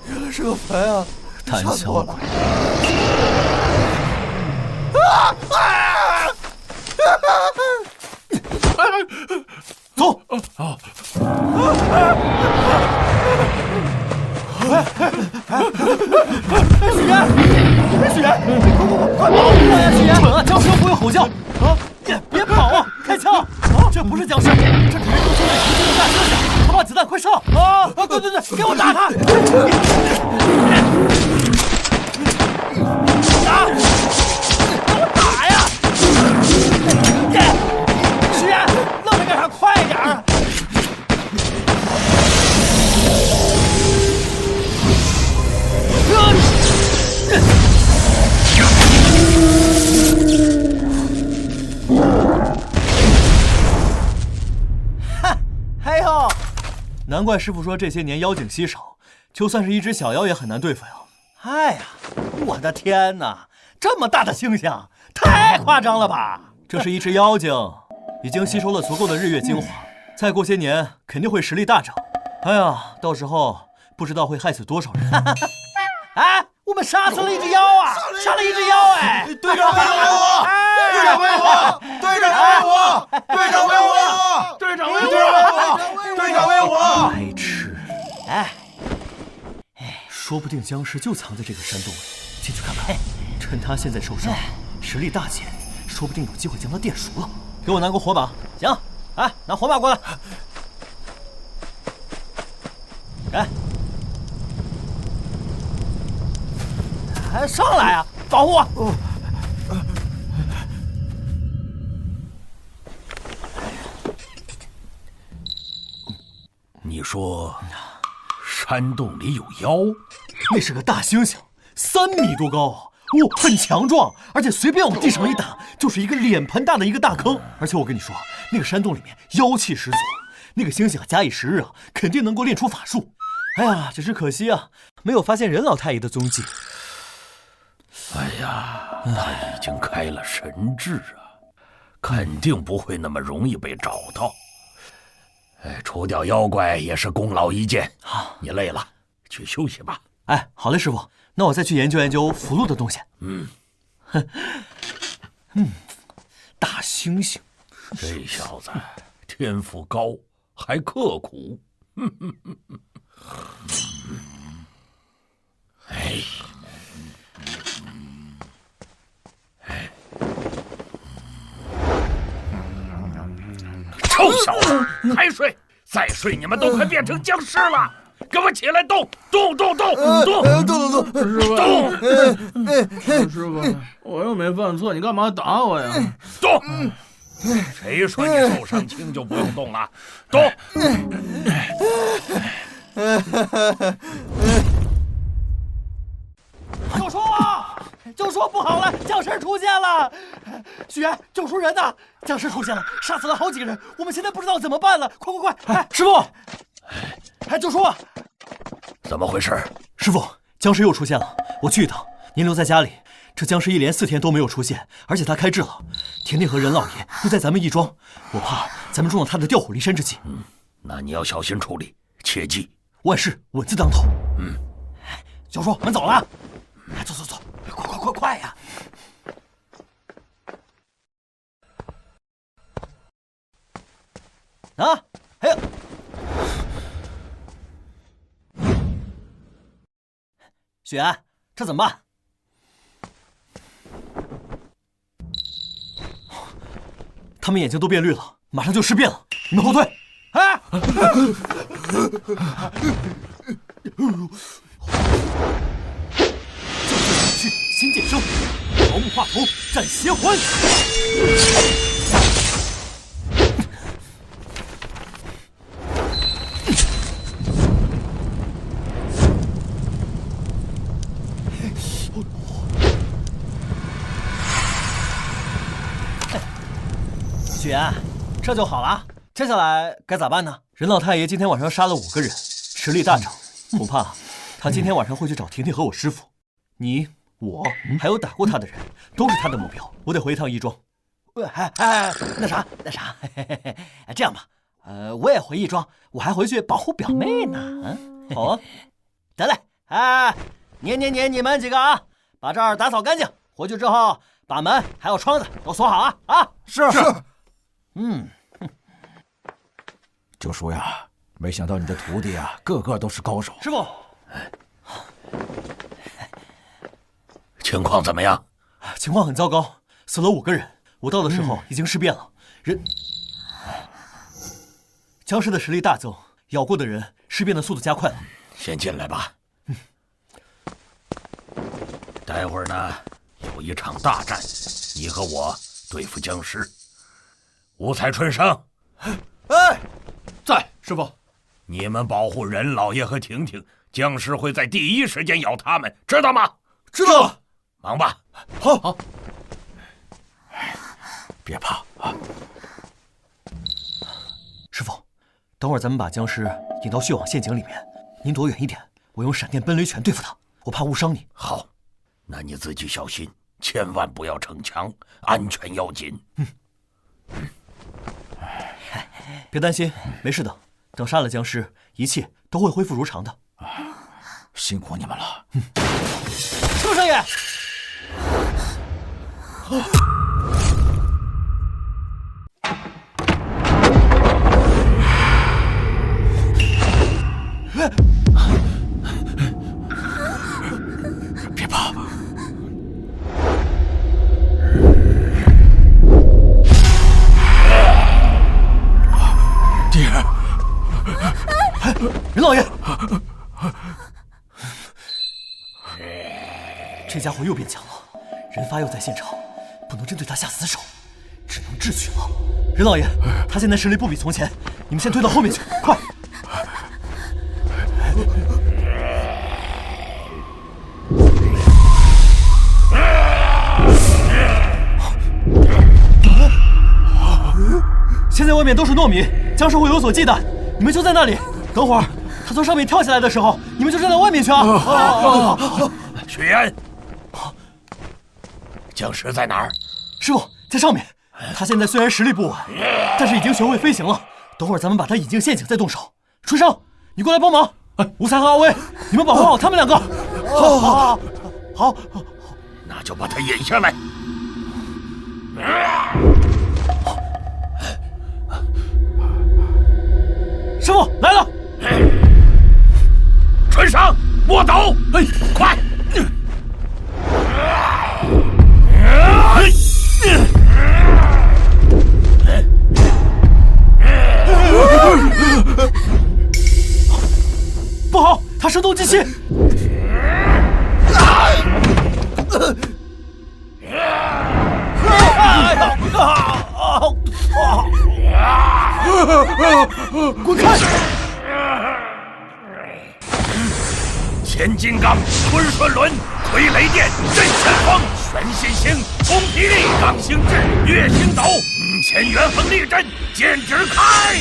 原来是个坟啊！胆小鬼！走！许岩，快保护我呀！许岩，蠢啊！僵尸不会吼叫啊！别跑啊！不是僵尸，这只是入侵了敌军的大猩猩。他把子弹快上！啊！对，给我打他！打！给我打呀！徐岩，愣着干啥？快点儿！哎呦，难怪师傅说这些年妖精稀少，就算是一只小妖也很难对付呀。哎呀，我的天哪，这么大的猩猩，太夸张了吧！这是一只妖精，已经吸收了足够的日月精华，再过些年肯定会实力大涨。哎呀，到时候不知道会害死多少人。哎，我们杀死了一只妖啊！杀了一只妖！哎，队长为我！队长为我！队长为我！队长为我！队长为我！队长为我！白痴！哎，说不定僵尸就藏在这个山洞里，进去看看。趁他现在受伤，实力大减，说不定有机会将他电熟了。给我拿个火把。行，哎，拿火把过来。来，上来啊！保护我！你说山洞里有妖？那是个大猩猩，3米多高，很强壮，而且随便往地上一打，就是一个脸盆大的一个大坑。而且我跟你说，那个山洞里面妖气十足，那个猩猩假以时日啊，肯定能够练出法术。哎呀，只是可惜啊，没有发现任老太爷的踪迹。哎呀，他已经开了神智啊，肯定不会那么容易被找到。哎，除掉妖怪也是功劳一件。好，你累了，去休息吧。哎，好嘞，师傅，那我再去研究研究符箓的东西。大猩猩，这小子天赋高，还刻苦。哎。臭小子，还睡？再睡你们都快变成僵尸了！给我起来动！动！师傅，我又没犯错，你干嘛打我呀？动！谁说你受伤轻就不用动了？动！就说不好了，僵尸出现了！许愿救出人呐！僵尸出现了，杀死了好几个人，我们现在不知道怎么办了！快！哎，师傅，救叔，怎么回事？师傅，僵尸又出现了，我去一趟，您留在家里。这僵尸一连4天都没有出现，而且他开智了。甜甜和任老爷又在咱们义庄，我怕咱们中了他的调虎离山之计。那你要小心处理，切记万事稳字当头。教叔，我们走了。走，快呀！啊，还有，雪安，这怎么办？他们眼睛都变绿了，马上就尸变了，你们后退！哎！去新剑生，桃木画头斩邪魂。许岩，这就好了。接下来该咋办呢？任老太爷今天晚上杀了5个人，实力大涨，恐怕他今天晚上会去找婷婷和我师傅。你、我还有打过他的人，都是他的目标。我得回一趟义庄。那啥，这样吧，我也回义庄，我还回去保护表妹呢。好啊，得嘞。撵你们几个啊，把这儿打扫干净。回去之后，把门还有窗子都锁好啊！是。九叔呀，没想到你的徒弟啊，个个都是高手。师傅，情况怎么样？情况很糟糕，死了5个人。我到的时候已经尸变了，僵尸的实力大增，咬过的人尸变的速度加快了。先进来吧。待会儿呢，有一场大战，你和我对付僵尸。五彩春生，哎，在，师傅。你们保护任老爷和婷婷，僵尸会在第一时间咬他们，知道吗？知道了。忙吧。好。别怕啊！师傅，等会儿咱们把僵尸引到血网陷阱里面，您躲远一点，我用闪电奔雷拳对付他，我怕误伤你。好，那你自己小心，千万不要逞强，安全要紧。别担心，没事的。等杀了僵尸，一切都会恢复如常的。辛苦你们了。畜生爷！别怕。爹，任老爷，这家伙又变强了，人发又在现场，不能真对他下死手，只能智取了。任老爷，他现在实力不比从前，你们先推到后面去，快！现在外面都是糯米，僵尸会有所忌惮，你们就在那里。等会儿他从上面跳下来的时候，你们就站在外面去啊！雪烟，僵尸在哪儿？师傅，在上面。他现在虽然实力不稳，但是已经学会飞行了。等会儿咱们把他引进陷阱再动手。春生，你过来帮忙。吴才和阿威，你们保护好他们两个。好，那就把他引下来。师傅来了。春生，莫抖！快！不好，他声东击西。滚开！乾金刚、吞顺轮、推雷电、震旋风、玄心星、冲霹雳、刚星志、月星斗、千元横力阵，剑指开！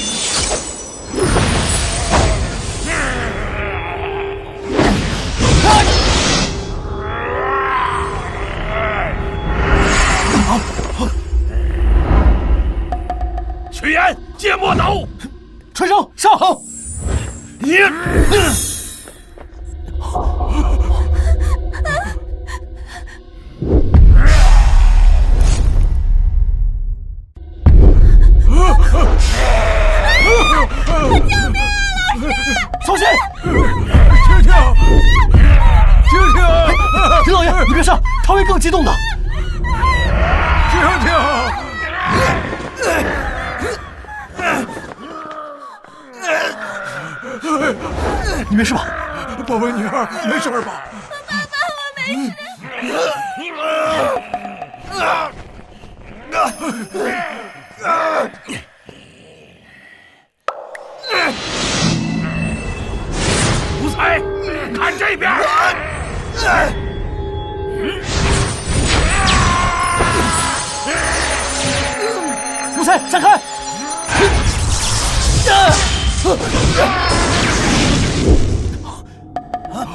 屈原借墨斗，春生上！你。小心！婷婷，任老爷，你别上，他会更激动的。婷婷，你没事吧？宝贝女儿，没事吧？爸爸，我没事。吴才，看这边！吴才，闪开！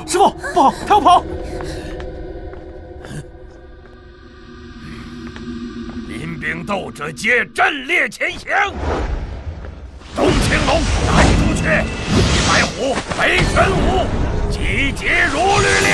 师傅，不好，他要跑！临兵斗者皆阵列前行。东青龙、南朱雀、西白虎、北玄武，集结如律令。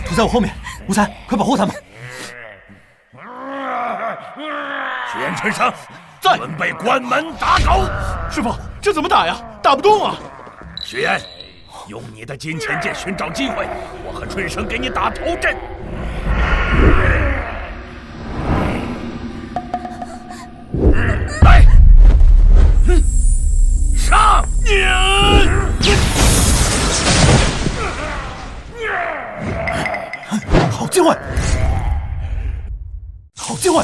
堵在我后面，吴才，快保护他们！徐彦、春生，准备关门打狗。师傅，这怎么打呀？打不动啊！徐彦，用你的金钱剑寻找机会，我和春生给你打头阵。来，上！好机会！好机会！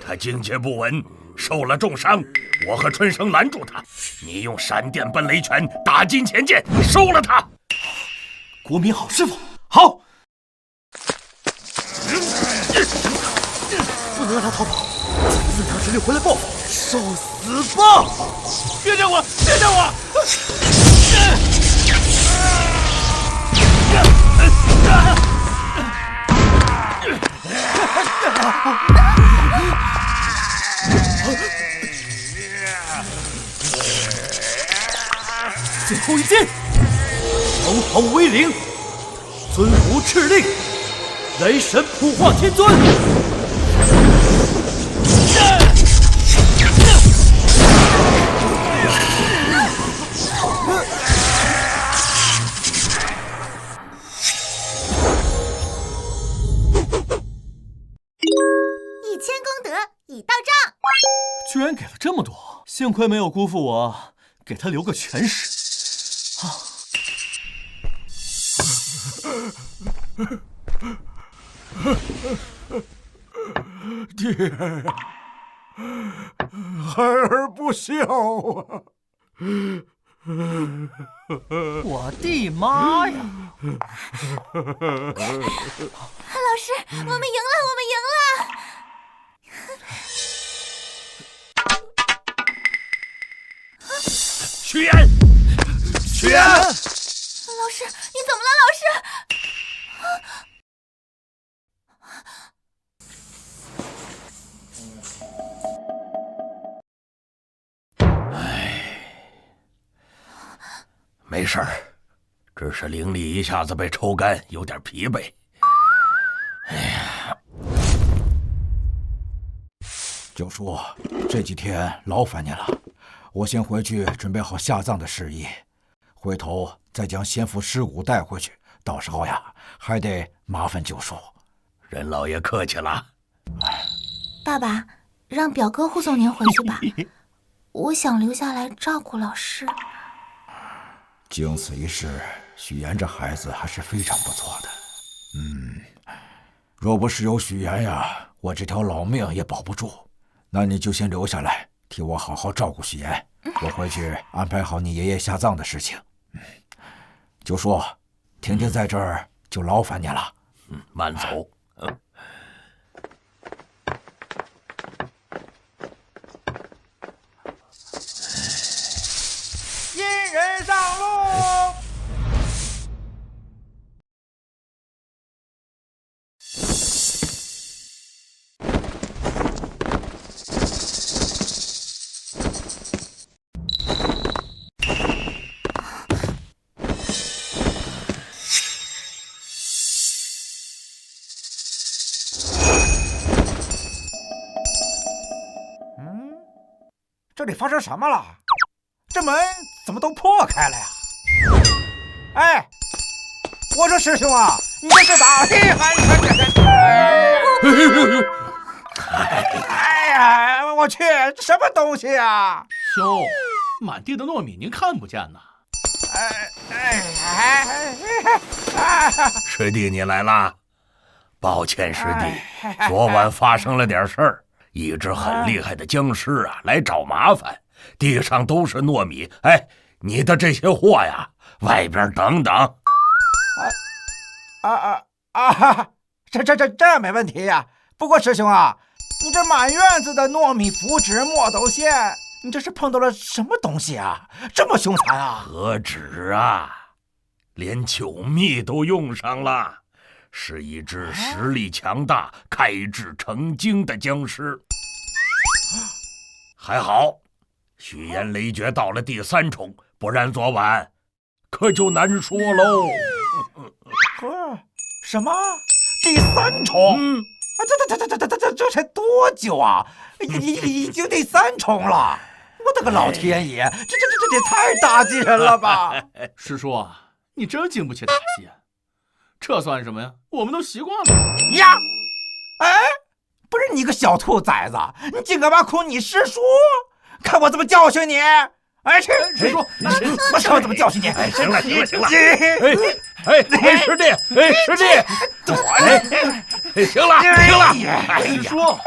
他境界不稳，受了重伤。我和春生拦住他，你用闪电奔雷拳打金钱剑收了他。国民好师傅，好！不能让他逃跑，增强实力回来报复，受死吧！别叫我！别叫我！最后一击，龙吼威灵，尊武敕令，雷神普化天尊。1000功德已到账。居然给了这么多，幸亏没有辜负我，给他留个全尸。爹，孩儿不孝啊！我的妈呀！老师，我们赢了，我们赢了！徐彦，徐彦，老师，你怎么了，老师？没事儿，只是灵力一下子被抽干，有点疲惫。哎呀，九叔，这几天劳烦您了，我先回去准备好下葬的事宜，回头再将先父尸骨带回去，到时候呀，还得麻烦九叔。任老爷客气了。爸爸，让表哥护送您回去吧，我想留下来照顾老师。经此一事，许岩这孩子还是非常不错的。若不是有许岩呀，我这条老命也保不住。那你就先留下来，替我好好照顾许岩。我回去安排好你爷爷下葬的事情。九叔，婷婷在这儿就劳烦您了。慢走。引人上路。这里发生什么了？这门怎么都破开了呀？哎，我说师兄啊，你这是哪里哎呀，我去，这什么东西啊？兄，满地的糯米您看不见呐？师弟你来啦，抱歉师弟，昨晚发生了点事儿，一只很厉害的僵尸啊来找麻烦。地上都是糯米，哎，你的这些货呀，外边等等。这没问题呀。不过师兄啊，你这满院子的糯米、符纸、墨斗线，你这是碰到了什么东西啊？这么凶残啊？何止啊，连酒蜜都用上了，是一只实力强大、开智成精的僵尸。还好。虚言雷诀到了第3重，不然昨晚可就难说喽。什么？第3重？这才多久啊？已经第3重了！我的个老天爷，这也太打击人了吧！师叔啊，你真经不起打击。这算什么呀？我们都习惯了呀！哎，不是你个小兔崽子，你竟敢挖苦你师叔！看我怎么教训你！哎，师叔，我看我怎么教训你！哎，行了，哎，师弟，躲哎，行了，师叔，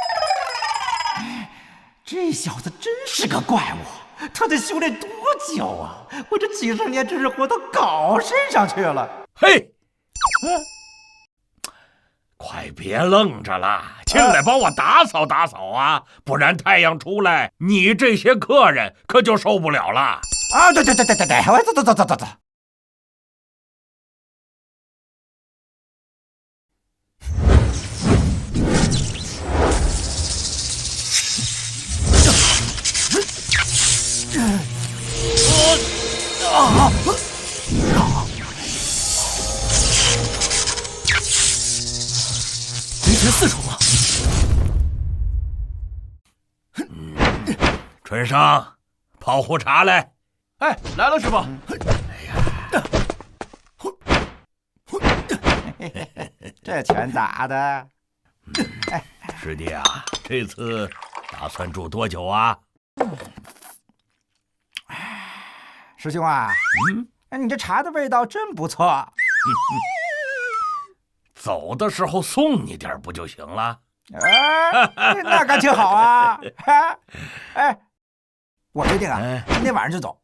这小子真是个怪物，他得修炼多久啊？我这几十年真是活到狗身上去了。嘿，快别愣着了，进来帮我打扫打扫啊，不然太阳出来，你这些客人可就受不了了。啊，对，我走。雷拳4重了。春生，泡壶茶来。哎，来了，师傅。这拳打的。师弟啊，这次打算住多久啊？师兄啊，你这茶的味道真不错。走的时候送你点不就行了？那感情好啊！哎，我决定啊，今天晚上就走。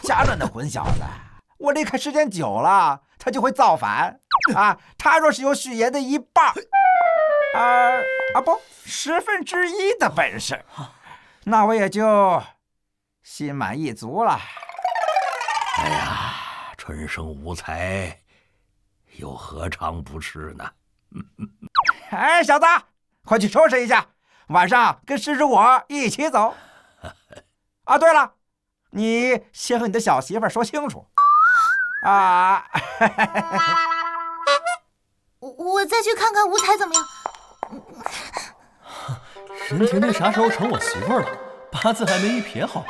家乱的混小子，我离开时间久了，他就会造反啊！他若是有许言的1半不，1/10的本事，那我也就心满意足了。哎呀，春生无才，又何尝不是呢？哎，小子，快去收拾一下，晚上跟师叔我一起走。啊，对了，你先和你的小媳妇说清楚啊。我再去看看吴才怎么样。任甜甜啥时候成我媳妇了？八字还没一撇好。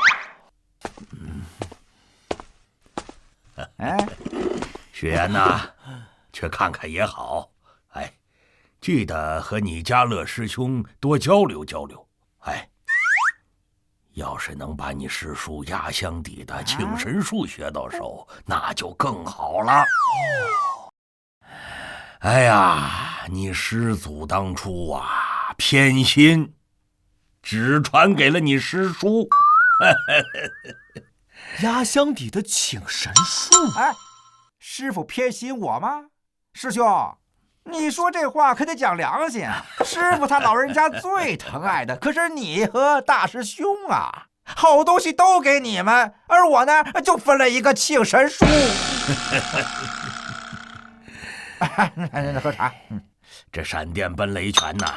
雪言呐，去看看也好。哎，记得和你家乐师兄多交流交流。哎，要是能把你师叔压箱底的请神术学到手，那就更好了。哎呀，你师祖当初啊，偏心，只传给了你师叔。压箱底的请神术？哎，师傅偏心我吗？师兄，你说这话可得讲良心啊！师傅他老人家最疼爱的可是你和大师兄啊，好东西都给你们，而我呢就分了一个请神术。喝茶。这闪电奔雷拳呐，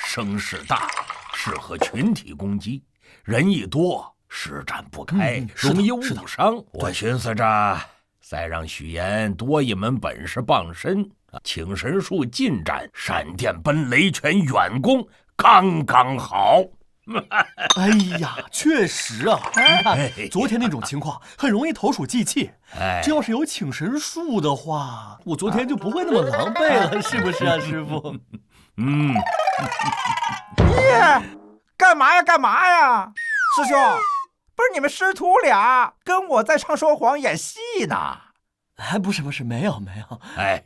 声势大，适合群体攻击，人一多施展不开，容易误伤。我寻思着再让许言多一门本事傍身，请神术近战，闪电奔雷拳远攻，刚刚好。哎呀，确实啊！你看昨天那种情况，很容易投鼠忌器。这要是有请神术的话，我昨天就不会那么狼狈了，是不是啊，师傅？干嘛呀？师兄，不是你们师徒俩跟我在唱说谎演戏呢？哎，不是，没有。哎，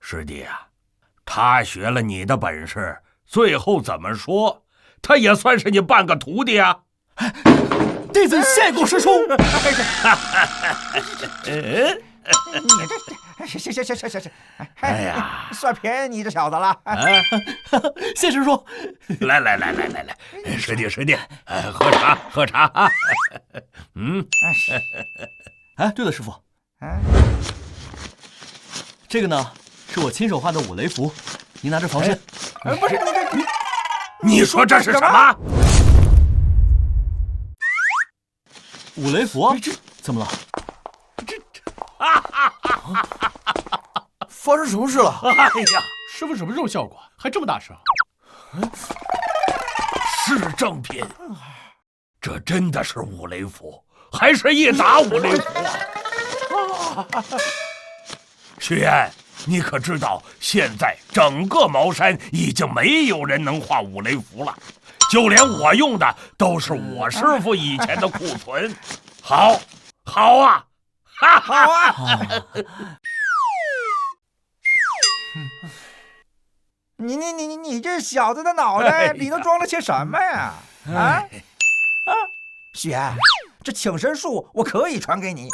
师弟啊，他学了你的本事，最后怎么说？他也算是你半个徒弟啊！弟子谢过师叔。行，哎呀，算便宜你这小子了。谢师叔。来，师弟，喝茶啊！哎，对了，师傅，这个呢是我亲手画的五雷符，您拿着防身。不是你说这是什么？五雷佛？怎么了？发生什么事了？哎呀，师傅什么时候笑过？还这么大声？是正品，这真的是五雷符，还是一打五雷符啊？徐燕，你可知道，现在整个茅山已经没有人能画五雷符了，就连我用的都是我师傅以前的库存。好，好啊，哈哈哈！你这小子的脑袋里头装了些什么呀？许安，这请神术我可以传给你，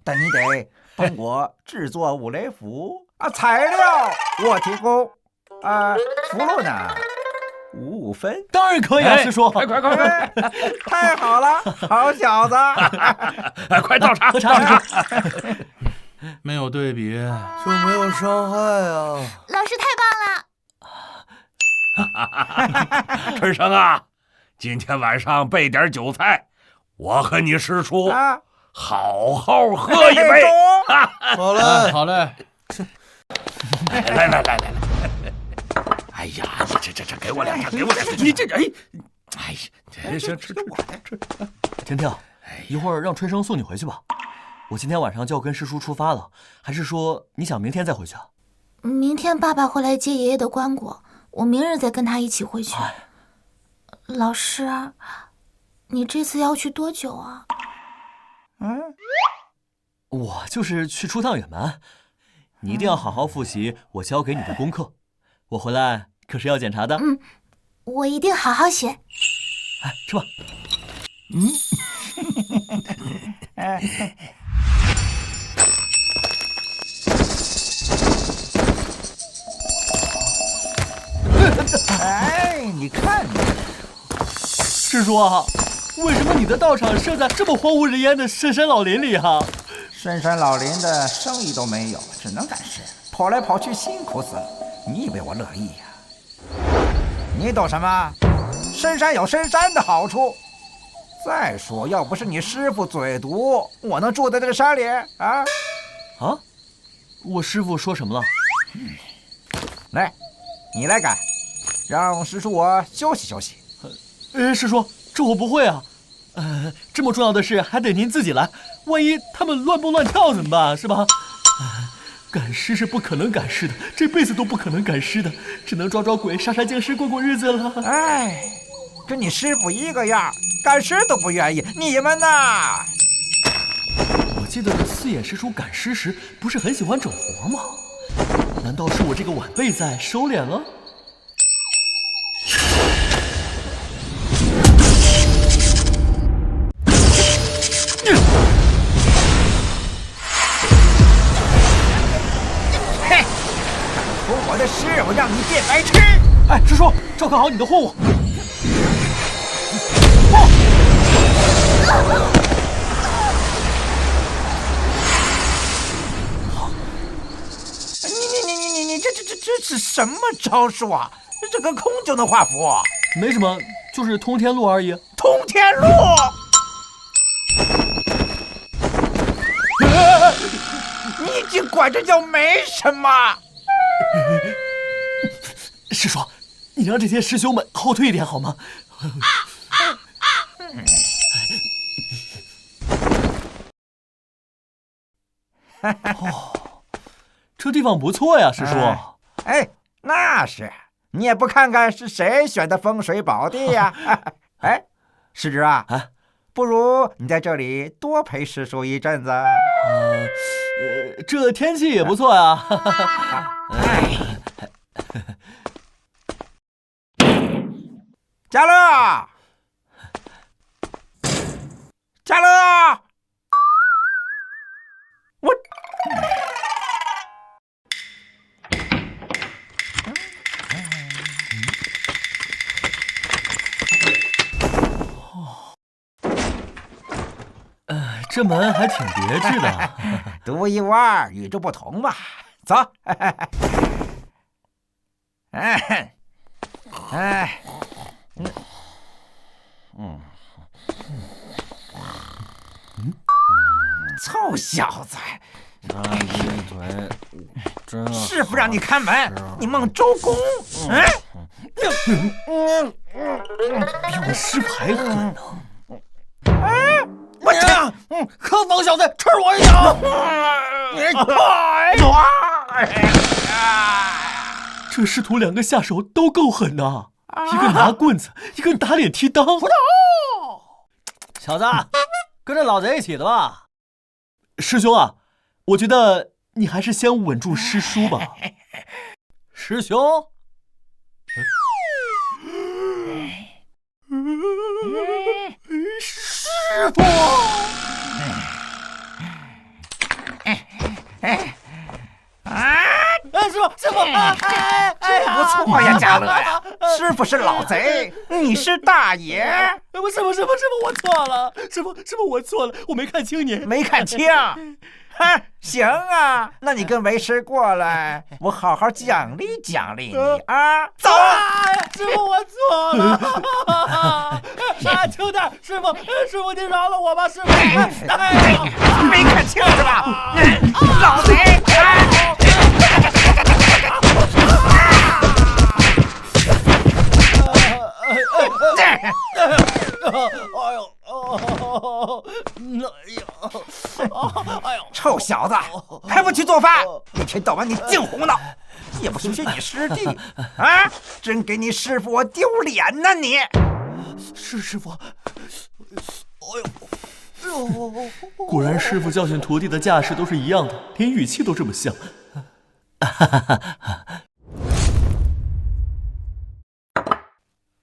但你得帮我制作五雷符啊，材料我提供，符箓呢5分。当然可以啊，师叔。快！太好了，好小子！快倒茶，喝茶，师叔。没有对比就没有伤害啊！老师太棒了！春生啊，今天晚上备点酒菜，我和你师叔好好喝一杯。好嘞，好嘞。来！哎呀，你这给我两茶，给我两茶！你这哎呀，行，吃我的吃。婷婷，一会儿让春生送你回去吧。我今天晚上就要跟师叔出发了，还是说你想明天再回去啊？明天爸爸会来接爷爷的棺椁，我明日再跟他一起回去。老师，你这次要去多久啊？我就是去出趟远门，你一定要好好复习我教给你的功课。我回来可是要检查的。我一定好好学。吃吧。你看你，师叔啊，为什么你的道场设在这么荒无人烟的深山老林里啊？深山老林的生意都没有，只能赶尸，跑来跑去辛苦死了。你以为我乐意呀？你懂什么？深山有深山的好处。再说，要不是你师傅嘴毒，我能住在这个山里啊？我师傅说什么了？来，你来赶，让师叔我休息休息。师叔，这我不会啊。这么重要的事还得您自己来，万一他们乱蹦乱跳怎么办？是吧？赶尸是不可能赶尸的，这辈子都不可能赶尸的，只能抓抓鬼、杀杀僵尸过过日子了。跟你师傅一个样，赶尸都不愿意，你们呐？我记得四眼师叔赶尸时不是很喜欢整活吗？难道是我这个晚辈在收敛了？偷我的尸，我让你变白痴！师叔，照看好你的货物。你这是什么招数啊？这个空就能画符？没什么，就是通天路而已。通天路？你尽管这叫没什么。师叔，你让这些师兄们后退一点好吗？这地方不错呀，师叔。那是，你也不看看是谁选的风水宝地呀？师侄啊，不如你在这里多陪师叔一阵子。这天气也不错呀。嘉乐，嘉乐，我。这门还挺别致的，独一无二，与众不同嘛。走，小子！那一腿真好。师傅让你看门，你孟周公，比我师傅还狠呢！我这，何方小子，吃我一脚！这师徒2个下手都够狠的，一个拿棍子，一个打脸踢裆。小子，跟着老贼一起的吧。师兄啊，我觉得你还是先稳住师叔吧。师兄。师傅。师傅，不错呀，家乐呀！师傅是老贼，你是大爷。师傅，我错了。师傅，我错了，我没看清你。没看清？行啊，那你跟为师过来，我好好奖励奖励你啊！走啊！师傅，我错了。求点，师傅，您饶了我吧，师傅。没看清是吧？老贼！臭小子，还不去做饭？一天到晚你净胡闹，也不学学你师弟啊！真给你师傅我丢脸呐你！是师傅。果然师傅教训徒弟的架势都是一样的，连语气都这么像。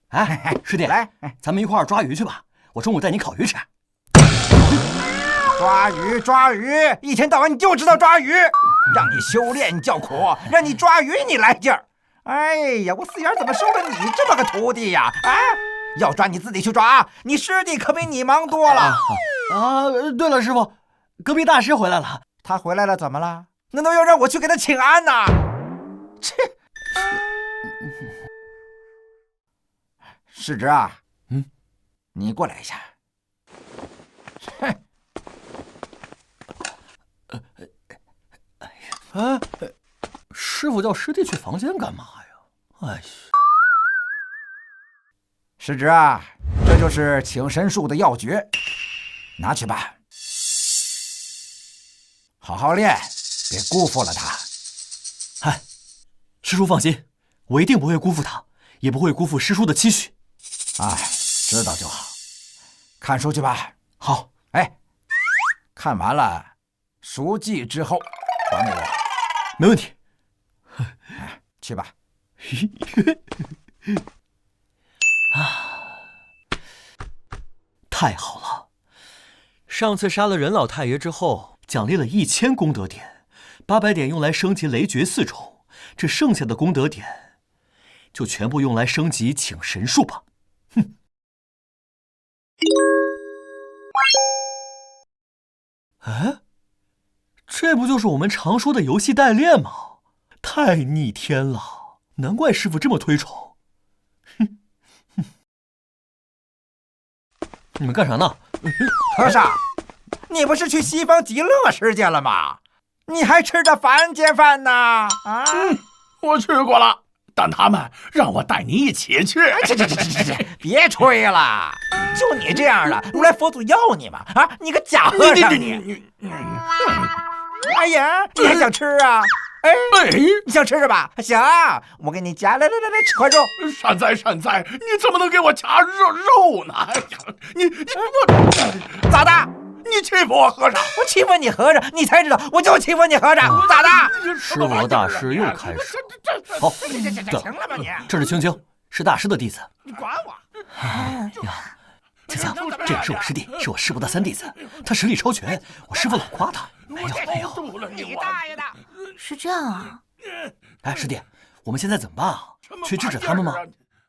哎，师弟，来，咱们一块儿抓鱼去吧。我中午带你烤鱼吃。抓鱼，一天到晚你就知道抓鱼，让你修炼叫苦，让你抓鱼你来劲儿。哎呀，我四眼怎么收了你这么个徒弟呀？啊，要抓你自己去抓，你师弟可比你忙多了。对了，师傅，隔壁大师回来了。他回来了怎么了？难道要让我去给他请安呐？切！世侄啊，你过来一下。哼。师傅叫师弟去房间干嘛呀？哎呀！世侄啊，这就是请神术的要诀，拿去吧，好好练，别辜负了他。哎，师叔放心，我一定不会辜负他，也不会辜负师叔的期许。哎，知道就好。看书去吧。好。哎，看完了，熟记之后还给我。没问题。去吧。太好了！上次杀了任老太爷之后，奖励了1000功德点，800点用来升级雷绝4重，这剩下的功德点就全部用来升级请神术吧。哼！哎，这不就是我们常说的游戏代练吗？太逆天了，难怪师傅这么推崇。你们干啥呢？和尚，你不是去西方极乐世界了吗？你还吃着凡间饭呢？啊？我去过了，但他们让我带你一起去。别吹了，就你这样的，如来佛祖要你吗？啊，你个假和尚你！哎呀，你还想吃啊？哎，你想吃是吧？行，我给你夹，来，吃块肉。善哉，你怎么能给我夹肉呢？哎呀，你我咋的？你欺负我和尚？我欺负你和尚，你才知道我就欺负你和尚，咋的？狮魔大师又开始。好，行了吧你？这是青青，是大师的弟子。你管我？呀，青青，这个是我师弟，是我师傅的3弟子，他实力超群，我师傅老夸他。没有，你大爷的！是这样啊？哎，师弟，我们现在怎么办啊？去制止他们吗？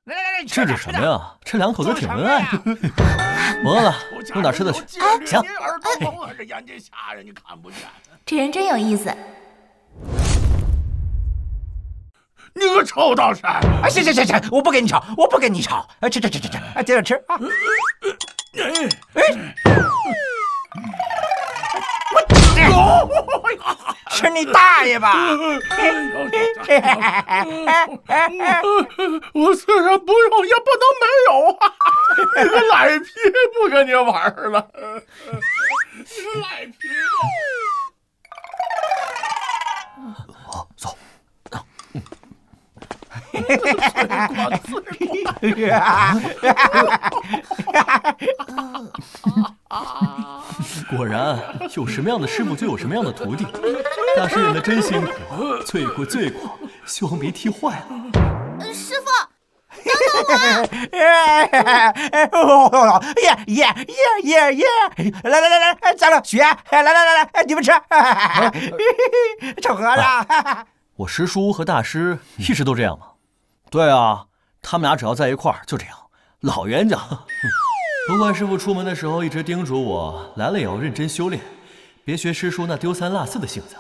来，制止什么呀？这2口子挺恩爱的。我饿了，弄点吃的去。行。这人真有意思。你个臭道士！哎，行，我不跟你吵，我不跟你吵。哎，吃，哎，接着吃啊！是你大爷吧！我虽然不用，也不能没有啊！你个赖皮，不跟你玩了。你个赖皮！走。果然，有什么样的师傅就有什么样的徒弟。大师忍得真辛苦，罪过罪过，希望别踢坏了。师傅，耶！来，加了雪，来，你们吃，臭和尚。我师叔和大师一直都这样吗？对啊，他们俩只要在一块儿就这样，老冤家。不过师傅出门的时候一直叮嘱我，来了也要认真修炼，别学师叔那丢三落四的性子。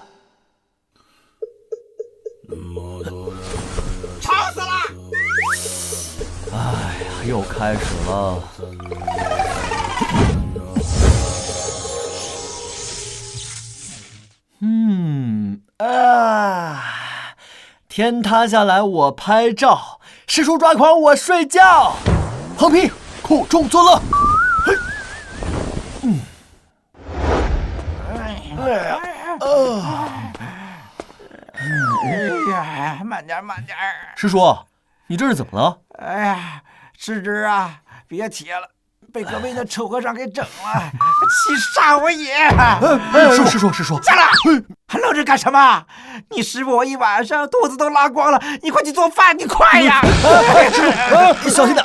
吵死了！哎呀，又开始了。天塌下来我拍照，师叔抓狂我睡觉。横批：苦中作乐。慢点。师叔，你这是怎么了？哎呀，师侄啊，别提了，被隔壁那臭和尚给整了，气杀我也！师叔，下来，还愣着干什么？你师傅我一晚上肚子都拉光了，你快去做饭，你快呀！小心点。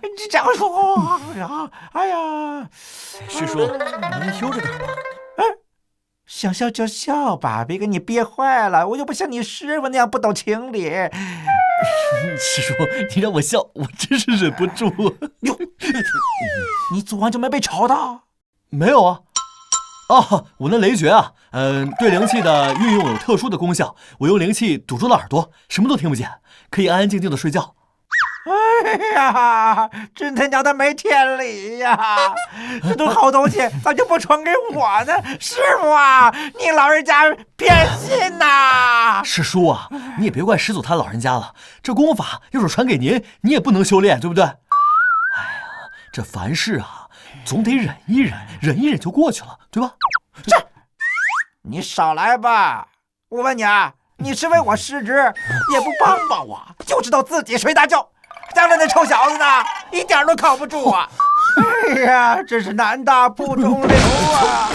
你这样说，哎呀，师叔，您悠着点吧。想笑就笑吧，别给你憋坏了。我又不像你师傅那样不懂情理。师叔，你让我笑，我真是忍不住。哟，你昨晚就没被吵到？没有啊。哦，我那雷诀啊，对灵气的运用有特殊的功效。我用灵气堵住了耳朵，什么都听不见，可以安安静静的睡觉。哎呀，真他娘的没天理呀！这种好东西咋就不传给我呢？师傅啊，你老人家偏心呐！师叔啊，你也别怪师祖他老人家了，这功法要是传给您，你也不能修炼，对不对？哎呀，这凡事啊，总得忍一忍，忍一忍就过去了，对吧？这，你少来吧！我问你啊，你是为我师侄，也不帮帮我，就知道自己睡大觉。将来那臭小子呢，一点都靠不住啊！哎呀，真是男大不中留啊！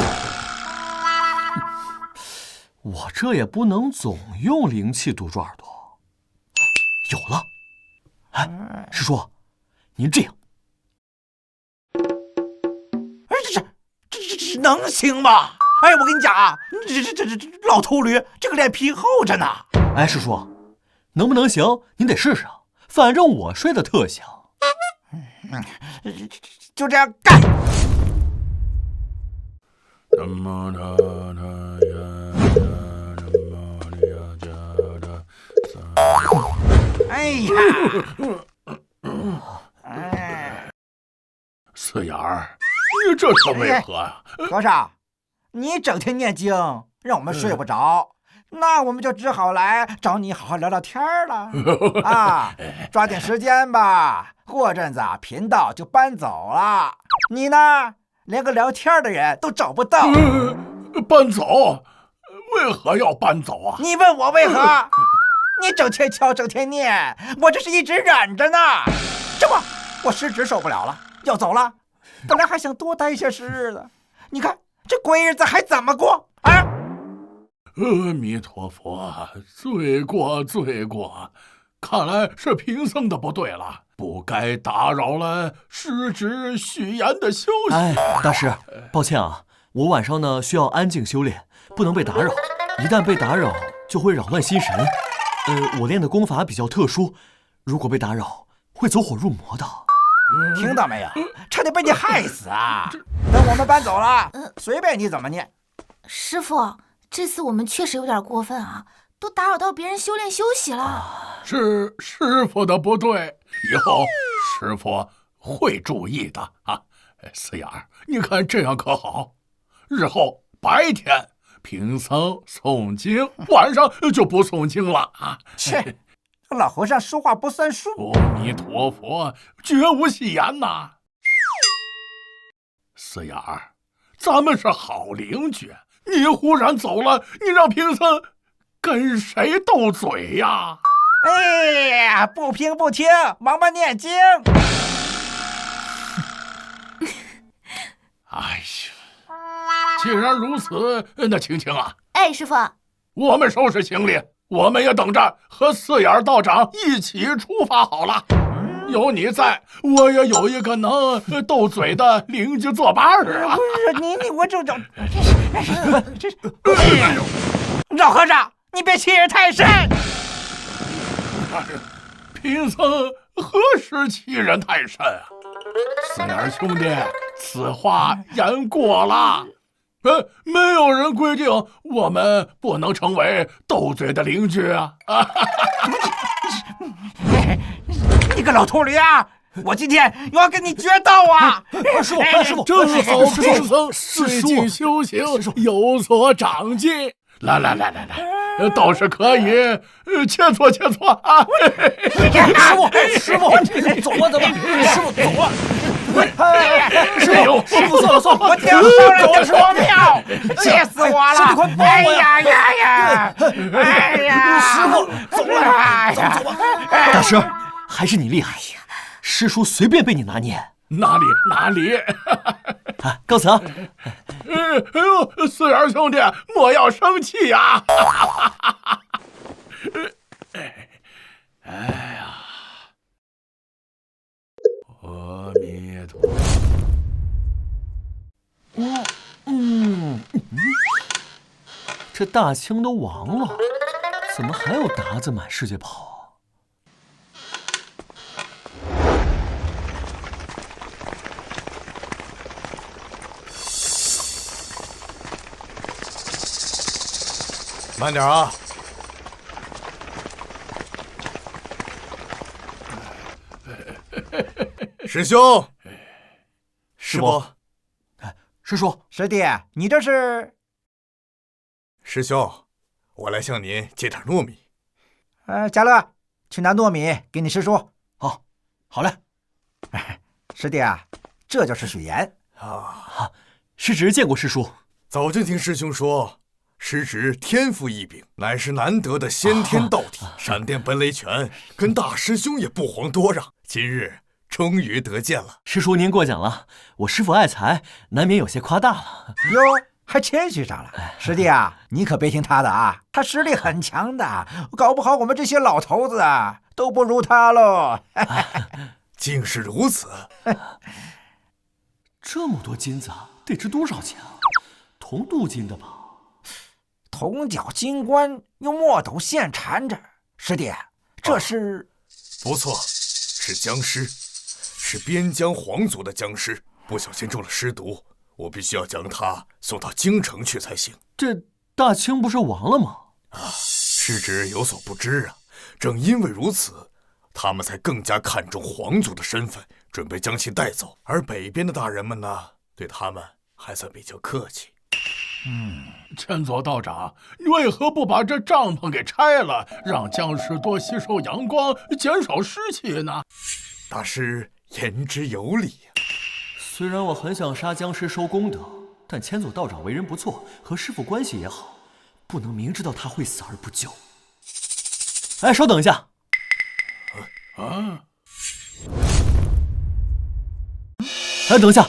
我这也不能总用灵气堵住耳朵。有了，哎，师叔，您这样，哎，这能行吗？哎，我跟你讲啊，这老秃驴，这个脸皮厚着呢。哎，师叔，能不能行？您得试试啊。反正我睡得特香。就这样干。哎呀！四眼儿，你这是为何呀？和尚，你整天念经，让我们睡不着。那我们就只好来找你好好聊聊天了啊！抓紧时间吧，过阵子啊，贫道就搬走了。你呢，连个聊天的人都找不到。搬走？为何要搬走啊？你问我为何？你整天敲，整天念，我这是一直忍着呢。这不，我师侄受不了了，要走了。本来还想多待一些时日的，你看这鬼日子还怎么过啊？阿弥陀佛，罪过罪过，看来是贫僧的不对了，不该打扰了师侄许言的休息。哎，大师，抱歉啊，我晚上呢需要安静修炼，不能被打扰，一旦被打扰就会扰乱心神。我练的功法比较特殊，如果被打扰会走火入魔的。听到没有？差点被你害死啊！等我们搬走了，随便你怎么念。师傅，这次我们确实有点过分啊，都打扰到别人修炼休息了。是师傅的不对，以后师傅会注意的啊。四眼儿，你看这样可好？日后白天贫僧诵经，晚上就不诵经了啊！切，老和尚说话不算数。阿弥陀佛，绝无戏言呐！四眼儿，咱们是好邻居，你忽然走了，你让贫僧跟谁斗嘴呀？哎呀，不听不听，忙忙念经。哎呀，既然如此，那青青啊，哎，师傅，我们收拾行李，我们也等着和四眼道长一起出发好了。有你在，我也有一个能斗嘴的邻居作伴儿啊！不是你我这老和尚，你别欺人太甚。贫僧何时欺人太甚啊？四眼兄弟，此话言过了。没有人规定我们不能成为斗嘴的邻居啊！你个老秃驴啊！我今天要跟你决斗啊！师傅，正好贫僧最近修行有所长进。来，倒是可以切磋切磋啊！师傅，走吧，师傅走啊！师傅，算了，我听说了你说票，气死我了！师傅快帮我呀！哎呀！师傅，走吧！大师，还是你厉害，师叔随便被你拿捏。哪里？啊，告辞啊！哎呦，四眼兄弟，莫要生气呀！哎呀，阿弥陀佛。这大清都亡了，怎么还有鞑子满世界跑？慢点啊！师兄，师伯，师叔，师弟，你这是？师兄，我来向您借点糯米。家乐，去拿糯米给你师叔。好嘞。师弟啊，这就是水盐啊。师侄见过师叔，早就听师兄说。师侄天赋异禀，乃是难得的先天道体，闪电本垒拳跟大师兄也不遑多让。今日终于得见了，师叔您过奖了，我师父爱财，难免有些夸大了。哟，还谦虚上了。师弟啊，你可别听他的啊，他实力很强的，搞不好我们这些老头子啊都不如他喽。竟是如此。这么多金子得值多少钱啊？铜镀金的吧？铜角金冠，用墨斗线缠着。师弟，这是？不错，是僵尸，是边疆皇族的僵尸，不小心中了尸毒，我必须要将他送到京城去才行。这大清不是亡了吗？师侄有所不知啊，正因为如此，他们才更加看重皇族的身份，准备将其带走。而北边的大人们呢，对他们还算比较客气。千左道长，你为何不把这帐篷给拆了，让僵尸多吸收阳光，减少湿气呢？大师言之有理呀。虽然我很想杀僵尸收功德，但千左道长为人不错，和师父关系也好，不能明知道他会死而不救。哎，稍等一下。哎，等一下，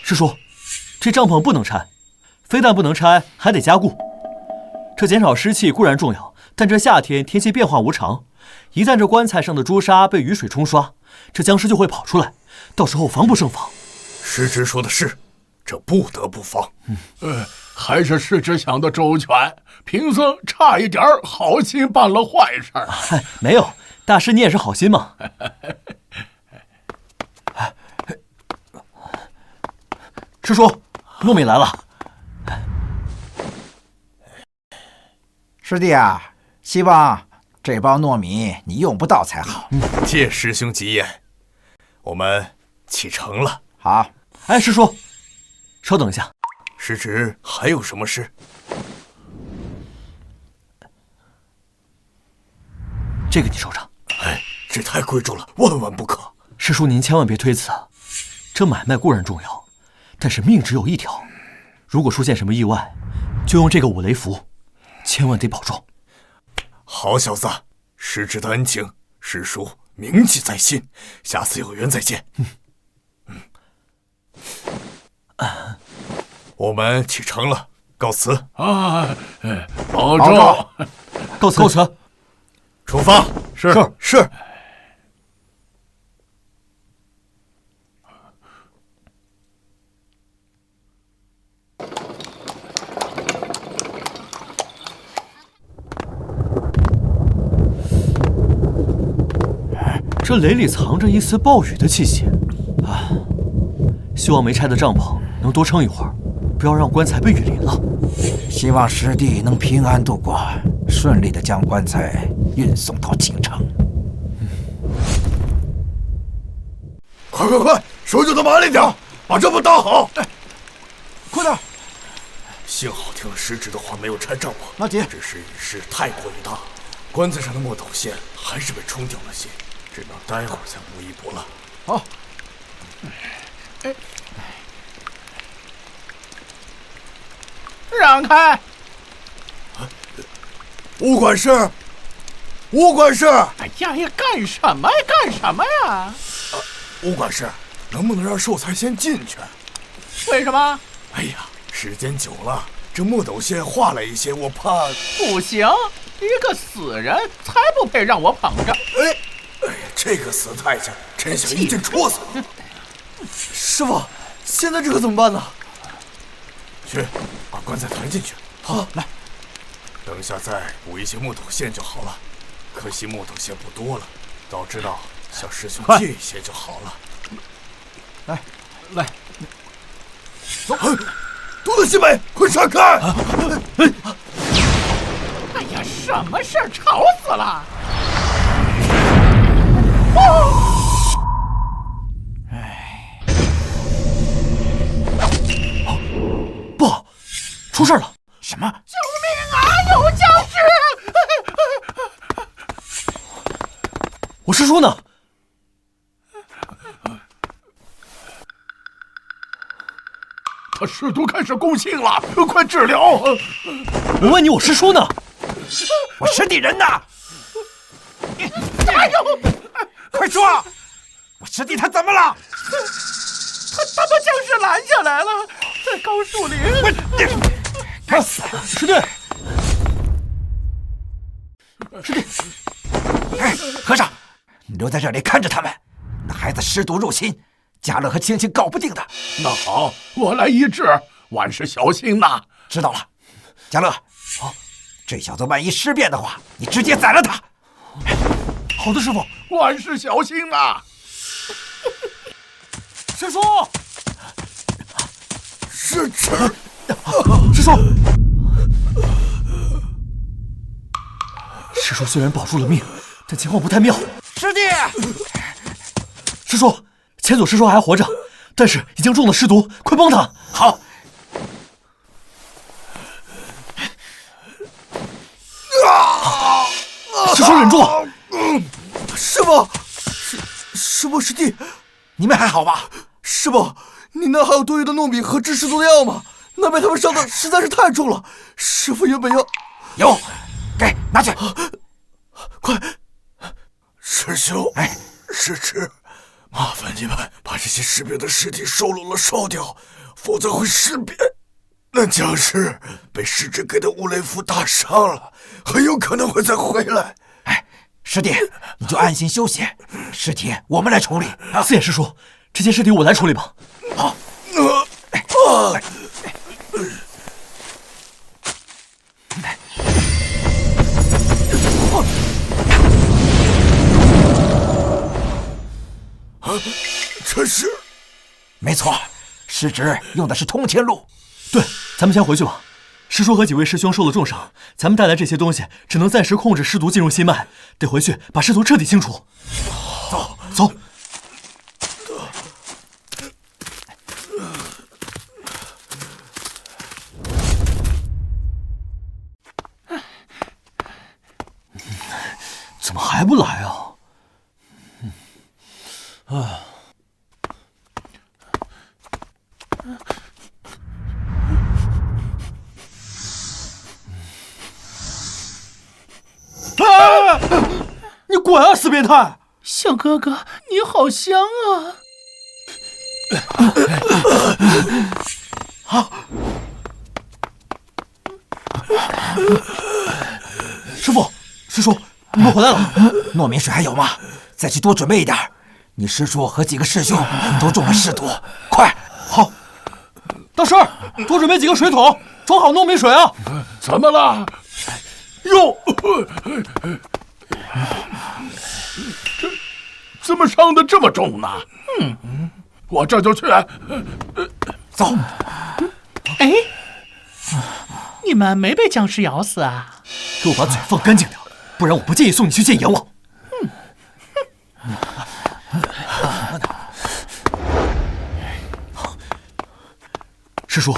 师叔，这帐篷不能拆。非但不能拆，还得加固。这减少湿气固然重要，但这夏天天气变化无常，一旦这棺材上的朱砂被雨水冲刷，这僵尸就会跑出来，到时候防不胜防。师侄说的是，这不得不防。还是师侄想的周全，贫僧差一点好心办了坏事。嗨，没有，大师你也是好心嘛。师叔，糯米来了。师弟啊，希望这包糯米你用不到才好。借师兄吉言，我们启程了。好。哎，师叔，稍等一下。师侄还有什么事？这个你收着。哎，这太贵重了，万万不可。师叔，您千万别推辞啊！这买卖固然重要，但是命只有一条，如果出现什么意外，就用这个五雷符，千万得保重。好小子，师侄的恩情，师叔铭记在心，下次有缘再见。我们启程了，告辞。啊，保重。告辞。告辞。出发。是。这雷里藏着一丝暴雨的气息，啊！希望没拆的帐篷能多撑一会儿，不要让棺材被雨淋了。希望师弟能平安度过，顺利的将棺材运送到京城。快！手脚都麻利点，把帐篷搭好。快点！幸好听了师侄的话，没有拆帐篷。那姐，只是雨势太过于大，棺材上的墨斗线还是被冲掉了些，只能待会儿再补一补了。好。让开！吴管事！哎呀，干什么呀？吴管事，能不能让寿材先进去？为什么？哎呀，时间久了，这墨斗线化了一些，我怕。不行，一个死人才不配让我捧着。哎呀，这个死太监，真想一剑戳死你！师傅，现在这可怎么办呢？去，把棺材抬进去。好，来。等下再补一些木头线就好了。可惜木头线不多了，早知道向师兄借一些就好了。来，走！多的西北，快闪开！哎呀，什么事儿？吵死了！不，出事了！什么？救命啊！有僵尸！我师叔呢？他试图开始攻信了，快治疗！我问你，我师叔呢？我师弟人呢？哎呦！快说！我师弟他怎么了？他把僵尸拦下来了，在高树林。该死！师弟，哎，和尚，你留在这里看着他们。那孩子尸毒入心，嘉乐和青青搞不定的。那好，我来医治，万事小心呐。知道了，嘉乐。好，这小子万一尸变的话，你直接宰了他。好的，师傅。万事小心呐。师叔，师侄，师叔，师叔虽然保住了命，但情况不太妙。师弟，师叔，前左师叔还活着，但是已经中了尸毒，快帮他！好。师叔忍住！师傅，师傅师弟，你们还好吧？师傅，你那还有多余的糯米和治尸毒的药吗？那被他们烧的实在是太重了。师傅原本要……有，给拿去。快，师兄，师侄，麻烦你们把这些尸变的尸体收拢了烧掉，否则会尸变。那僵尸被师侄给的五雷符打伤了，很有可能会再回来。师弟，你就安心休息，尸体我们来处理。四眼师叔，这些尸体我来处理吧。好。这是？没错，师侄用的是通天路。对，咱们先回去吧。师叔和几位师兄受了重伤，咱们带来这些东西只能暂时控制尸毒进入心脉，得回去把尸毒彻底清除。走，走。还不来啊？你滚啊，死变态！小哥哥，你好香啊！师傅，师叔，你们回来了。糯米水还有吗？再去多准备一点。你师叔和几个师兄都中了尸毒，快！好，大师，多准备几个水桶，装好糯米水啊！怎么了？哟，怎么伤得这么重呢？我这就去。走。哎，你们没被僵尸咬死啊？给我把嘴放干净点，不然我不介意送你去见阎王。师叔，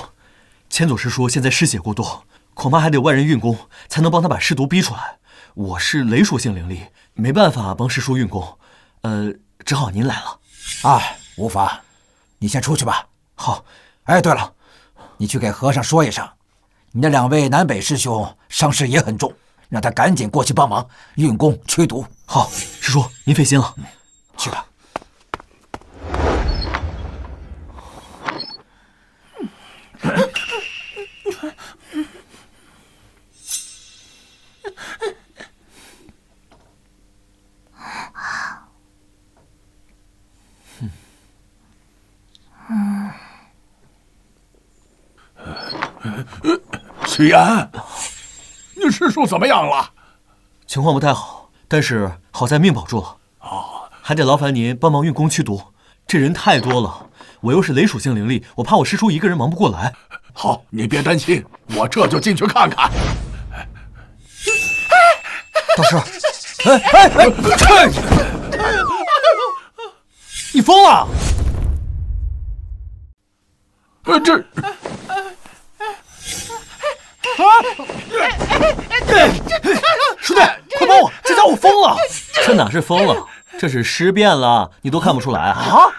千左师叔现在失血过多，恐怕还得万人运功才能帮他把尸毒逼出来。我是雷属性灵力，没办法帮师叔运功，只好您来了。无妨，你先出去吧。好。哎，对了，你去给和尚说一声，你那2位南北师兄伤势也很重，让他赶紧过去帮忙运功驱毒。好，师叔您费心了，去吧。许岩，你师叔怎么样了？情况不太好，但是好在命保住了。还得劳烦您帮忙运功驱毒，这人太多了，我又是雷属性灵力，我怕我师叔一个人忙不过来。好，你别担心，我这就进去看看。大师，你疯了！师弟，快帮我！这家伙疯了！这哪是疯了，这是尸变了，你都看不出来啊？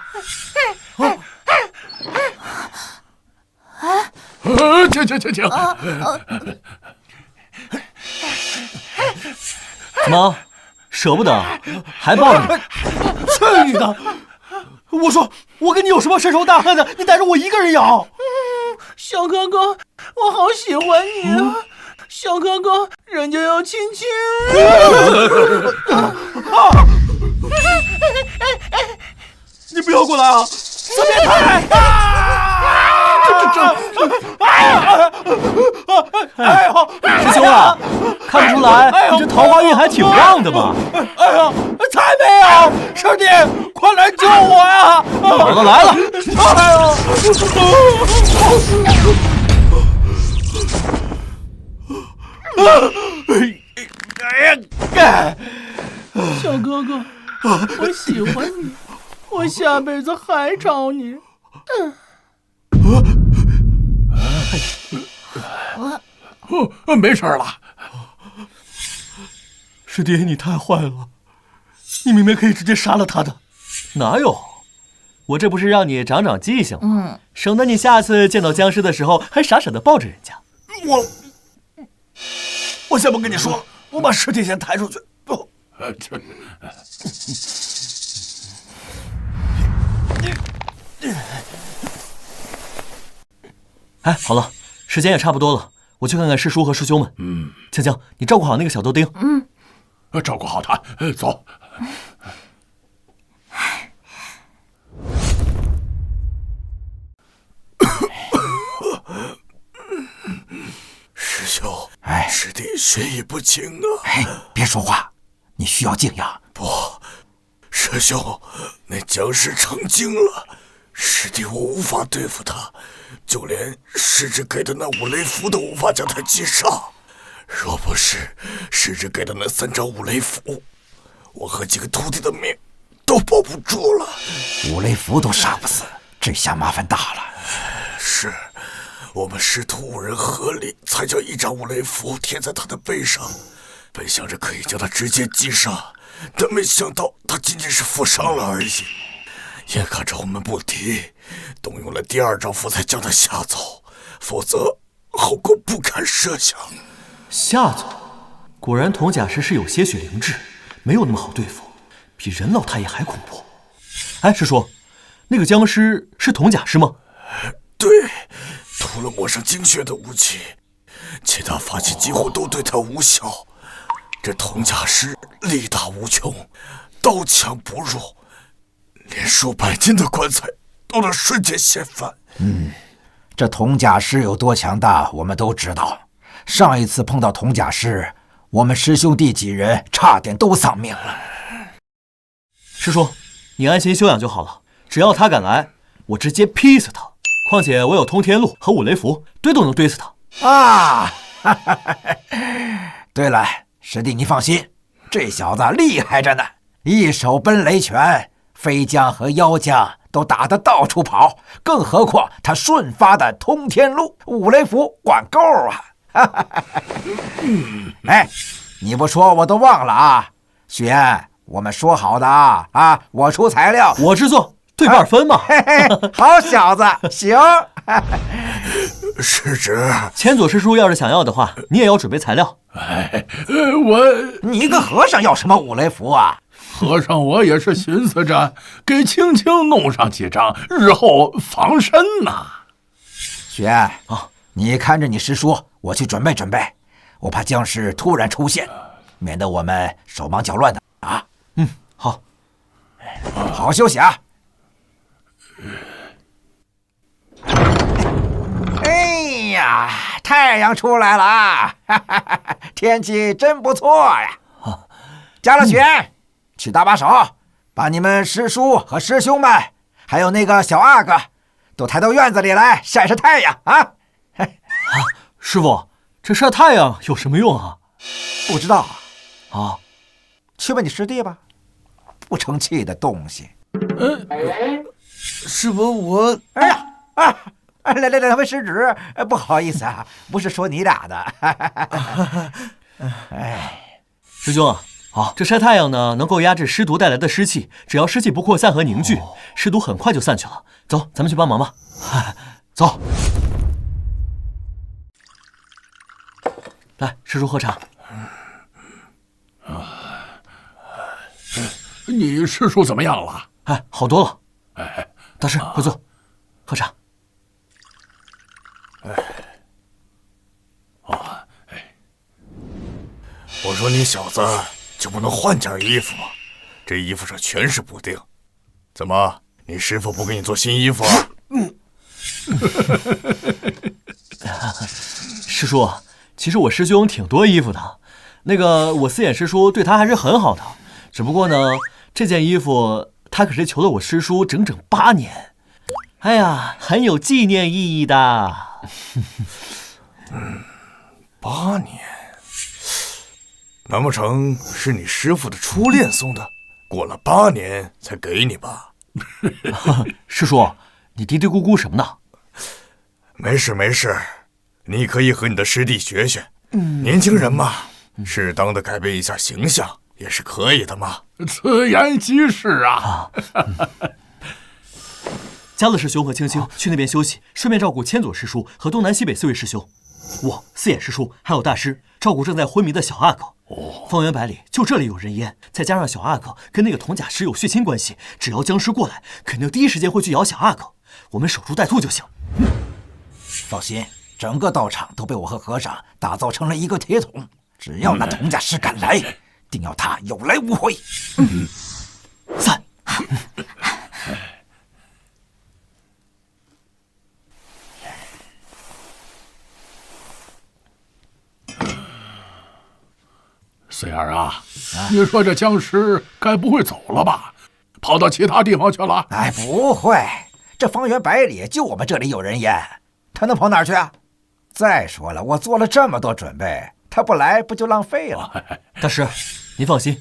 请。怎么，舍不得，还抱着你？去你的！我说，我跟你有什么深仇大恨的？你逮着我一个人咬？小哥哥，我好喜欢你啊！小哥哥，人家要亲亲。你不要过来啊！死变态！师兄啊，看不出来你这桃花运还挺旺的嘛？哎呀，才没有！师弟，快来救我呀！好的，来了！小哥哥，我喜欢你，我下辈子还找你。没事了。师弟，你太坏了，你明明可以直接杀了他的。哪有？我这不是让你长长记性吗？省得你下次见到僵尸的时候还傻傻的抱着人家。我先不跟你说，我把尸体先抬出去。不，哎，好了，时间也差不多了，我去看看师叔和师兄们。强强，你照顾好那个小豆丁。照顾好他。走。师兄，哎，师弟血已不轻啊！哎，别说话，你需要静养。不，师兄，那僵尸成精了，师弟我无法对付他，就连师侄给的那五雷符都无法将他击杀。若不是师侄给的那3张五雷符，我和几个徒弟的命都保不住了。五雷符都杀不死，这下麻烦大了。是。我们师徒5人合力，才将1张五雷符贴在他的背上，本想着可以将他直接击杀，但没想到他仅仅是负伤了而已。眼看着我们不敌，动用了第二招符才将他吓走，否则后果不堪设想。吓走？果然铜甲师是有些许灵智，没有那么好对付，比任老太爷还恐怖。哎，师叔，那个僵尸是铜甲师吗？对，除了抹上精血的武器，其他法器几乎都对他无效。这铜甲师力大无穷，刀枪不入，连数百斤的棺材都能瞬间掀翻。这铜甲师有多强大，我们都知道。上一次碰到铜甲师，我们师兄弟几人差点都丧命了。师叔，你安心休养就好了。只要他敢来，我直接劈死他。况且我有通天路和五雷符，堆都能堆死他。啊！对了，师弟你放心，这小子厉害着呢，一手奔雷拳，飞将和妖将都打得到处跑，更何况他瞬发的通天路、五雷符管够啊！哎，你不说我都忘了啊，许愿，我们说好的啊，我出材料，我制作，对半分嘛。嘿嘿，好小子，行。师侄，千左师叔要是想要的话，你也要准备材料。你一个和尚要什么五雷符啊？和尚，我也是寻思着给青青弄上几张，日后防身呐。雪啊，你看着你师叔，我去准备准备。我怕僵尸突然出现，免得我们手忙脚乱的啊。好，好好休息啊。哎呀，太阳出来了啊！天气真不错呀。加了雪，去搭把手，把你们师叔和师兄们，还有那个小阿哥，都抬到院子里来晒晒太阳啊！师傅，这晒太阳有什么用啊？不知道啊？去问你师弟吧。不成器的东西。师傅，我……哎呀啊！来，两位师侄，不好意思啊，不是说你俩的。哎，师兄啊，这晒太阳呢，能够压制湿毒带来的湿气，只要湿气不扩散和凝聚，湿毒很快就散去了。走，咱们去帮忙吧。走。来，师叔喝茶。你师叔怎么样了？哎，好多了。哎，大师，快坐，喝茶。我说你小子就不能换件衣服吗？这衣服上全是补丁，怎么你师傅不给你做新衣服啊？师叔，其实我师兄挺多衣服的，那个我四眼师叔对他还是很好的，只不过呢，这件衣服他可是求了我师叔整整8年，哎呀，很有纪念意义的。8年。难不成是你师傅的初恋送的？过了8年才给你吧？师叔，你嘀嘀咕咕什么呢？没事没事，你可以和你的师弟学学。年轻人嘛，适当的改变一下形象也是可以的嘛。此言极是啊！嘉乐师兄和青青去那边休息，顺便照顾千左师叔和东南西北4位师兄。我四眼师叔还有大师照顾正在昏迷的小阿哥。方圆百里就这里有人烟，再加上小阿哥跟那个铜甲师有血亲关系，只要僵尸过来，肯定第一时间会去咬小阿哥。我们守株待兔就行。放心，整个道场都被我和和尚打造成了一个铁桶，只要那铜甲师敢来，定要他有来无回。散。四眼啊，你说这僵尸该不会走了吧？跑到其他地方去了？哎，不会，这方圆百里就我们这里有人烟，他能跑哪儿去啊？再说了，我做了这么多准备，他不来不就浪费了？大师，您放心，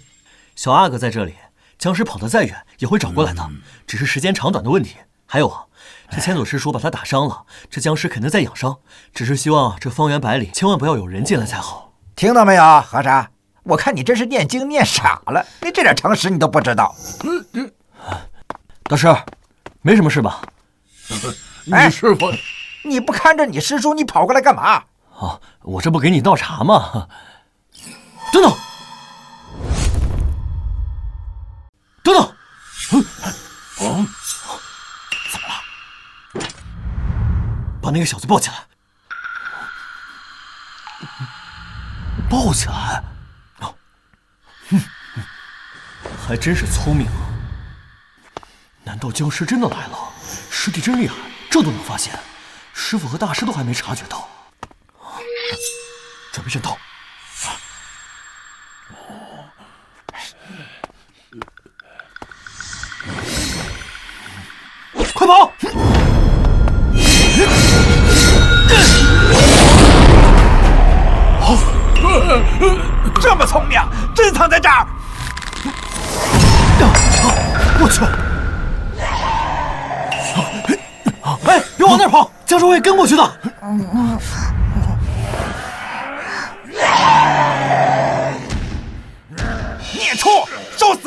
小阿哥在这里，僵尸跑得再远也会找过来的，只是时间长短的问题。还有啊，这千左师叔把他打伤了，这僵尸肯定在养伤，只是希望这方圆百里千万不要有人进来才好。听到没有，和尚？我看你真是念经念傻了，连这点常识你都不知道。大师，没什么事吧？你师傅，你不看着你师叔，你跑过来干嘛？啊，我这不给你倒茶吗？等等，等等，怎么了？把那个小子抱起来！抱起来！还真是聪明啊！难道僵尸真的来了？尸体真厉害，这都能发现。师傅和大师都还没察觉到。准备阵斗。快跑！这么聪明，真藏在这儿！我去！哎，别往那儿跑，僵尸会跟过去的。孽畜，受死！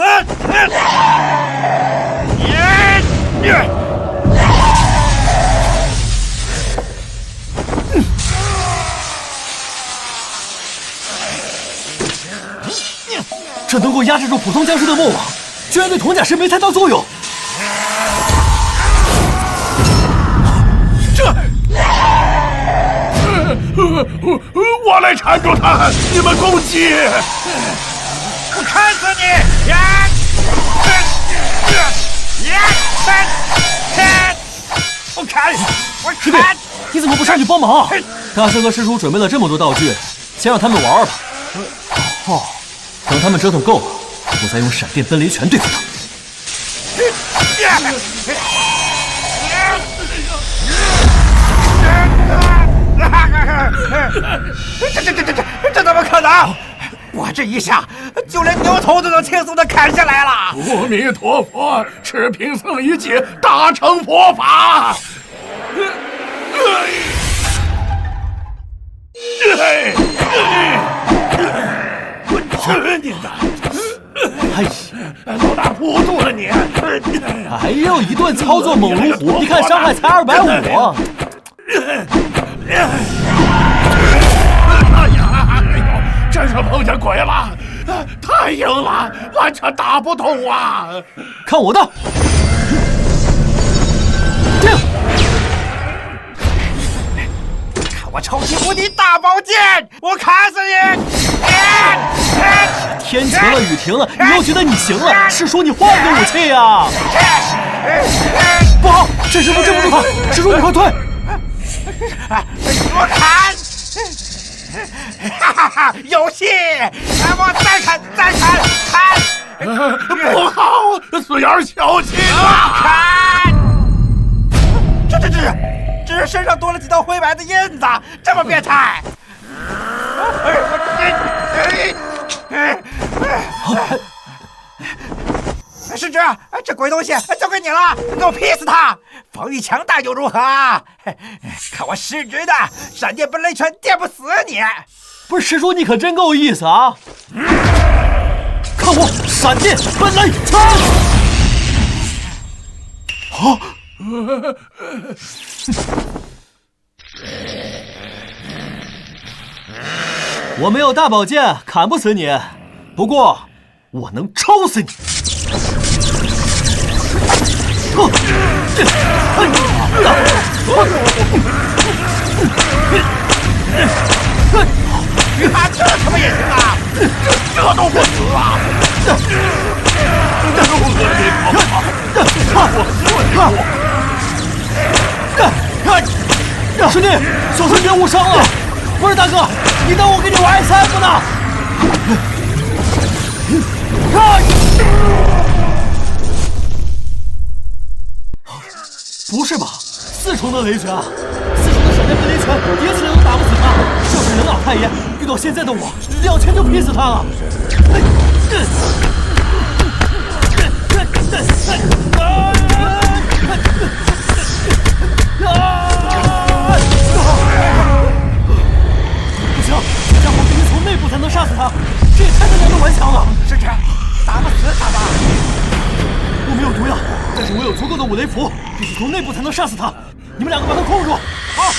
这能够压制住普通僵尸的魔网，居然对铜甲师没太大作用。我来缠住他，你们攻击！我砍死你！我砍！你怎么不上去帮忙？大师和师叔准备了这么多道具，先让他们玩吧。哦，等他们折腾够了，我再用闪电奔雷拳对付他。这怎么可能？我这一下，就连牛头都能轻松地砍下来了。阿弥陀佛，持贫僧一计，大成佛法。我去你的！哎呀，老大护住了你！哎呦，一顿操作猛如虎，一看伤害才250。哎呀，真是碰见鬼了！太硬了，完全打不动啊！看我的！停！看我超级无敌大宝剑，我砍死你！天晴了，雨停了，你又觉得你行了？师叔，你换个武器呀！不好，这师傅镇不住他，师叔你快退！我砍！哈哈，有戏！我再砍，砍！不好，四眼小心啊！砍！这是身上多了几道灰白的印子，这么变态！师侄，这鬼东西交给你了，给我劈死他！防御强大又如何？看我师侄的闪电奔雷拳电不死你！不是师叔，你可真够意思啊！看我闪电奔雷拳！好。我没有大宝剑，砍不死你，不过我能抽死你。这他妈也行啊！这都不死啊！师弟，小心别误伤了！不是大哥，你等我给你玩SF呢！不是吧？4重的雷拳，4重的闪电奔雷拳，叠起来都打不死他。要是人老太爷遇到现在的我，2拳就劈死他了。不行，这家伙必须从内部才能杀死他，这也太难必须从内部才能杀死他。你们两个把他控制住。好。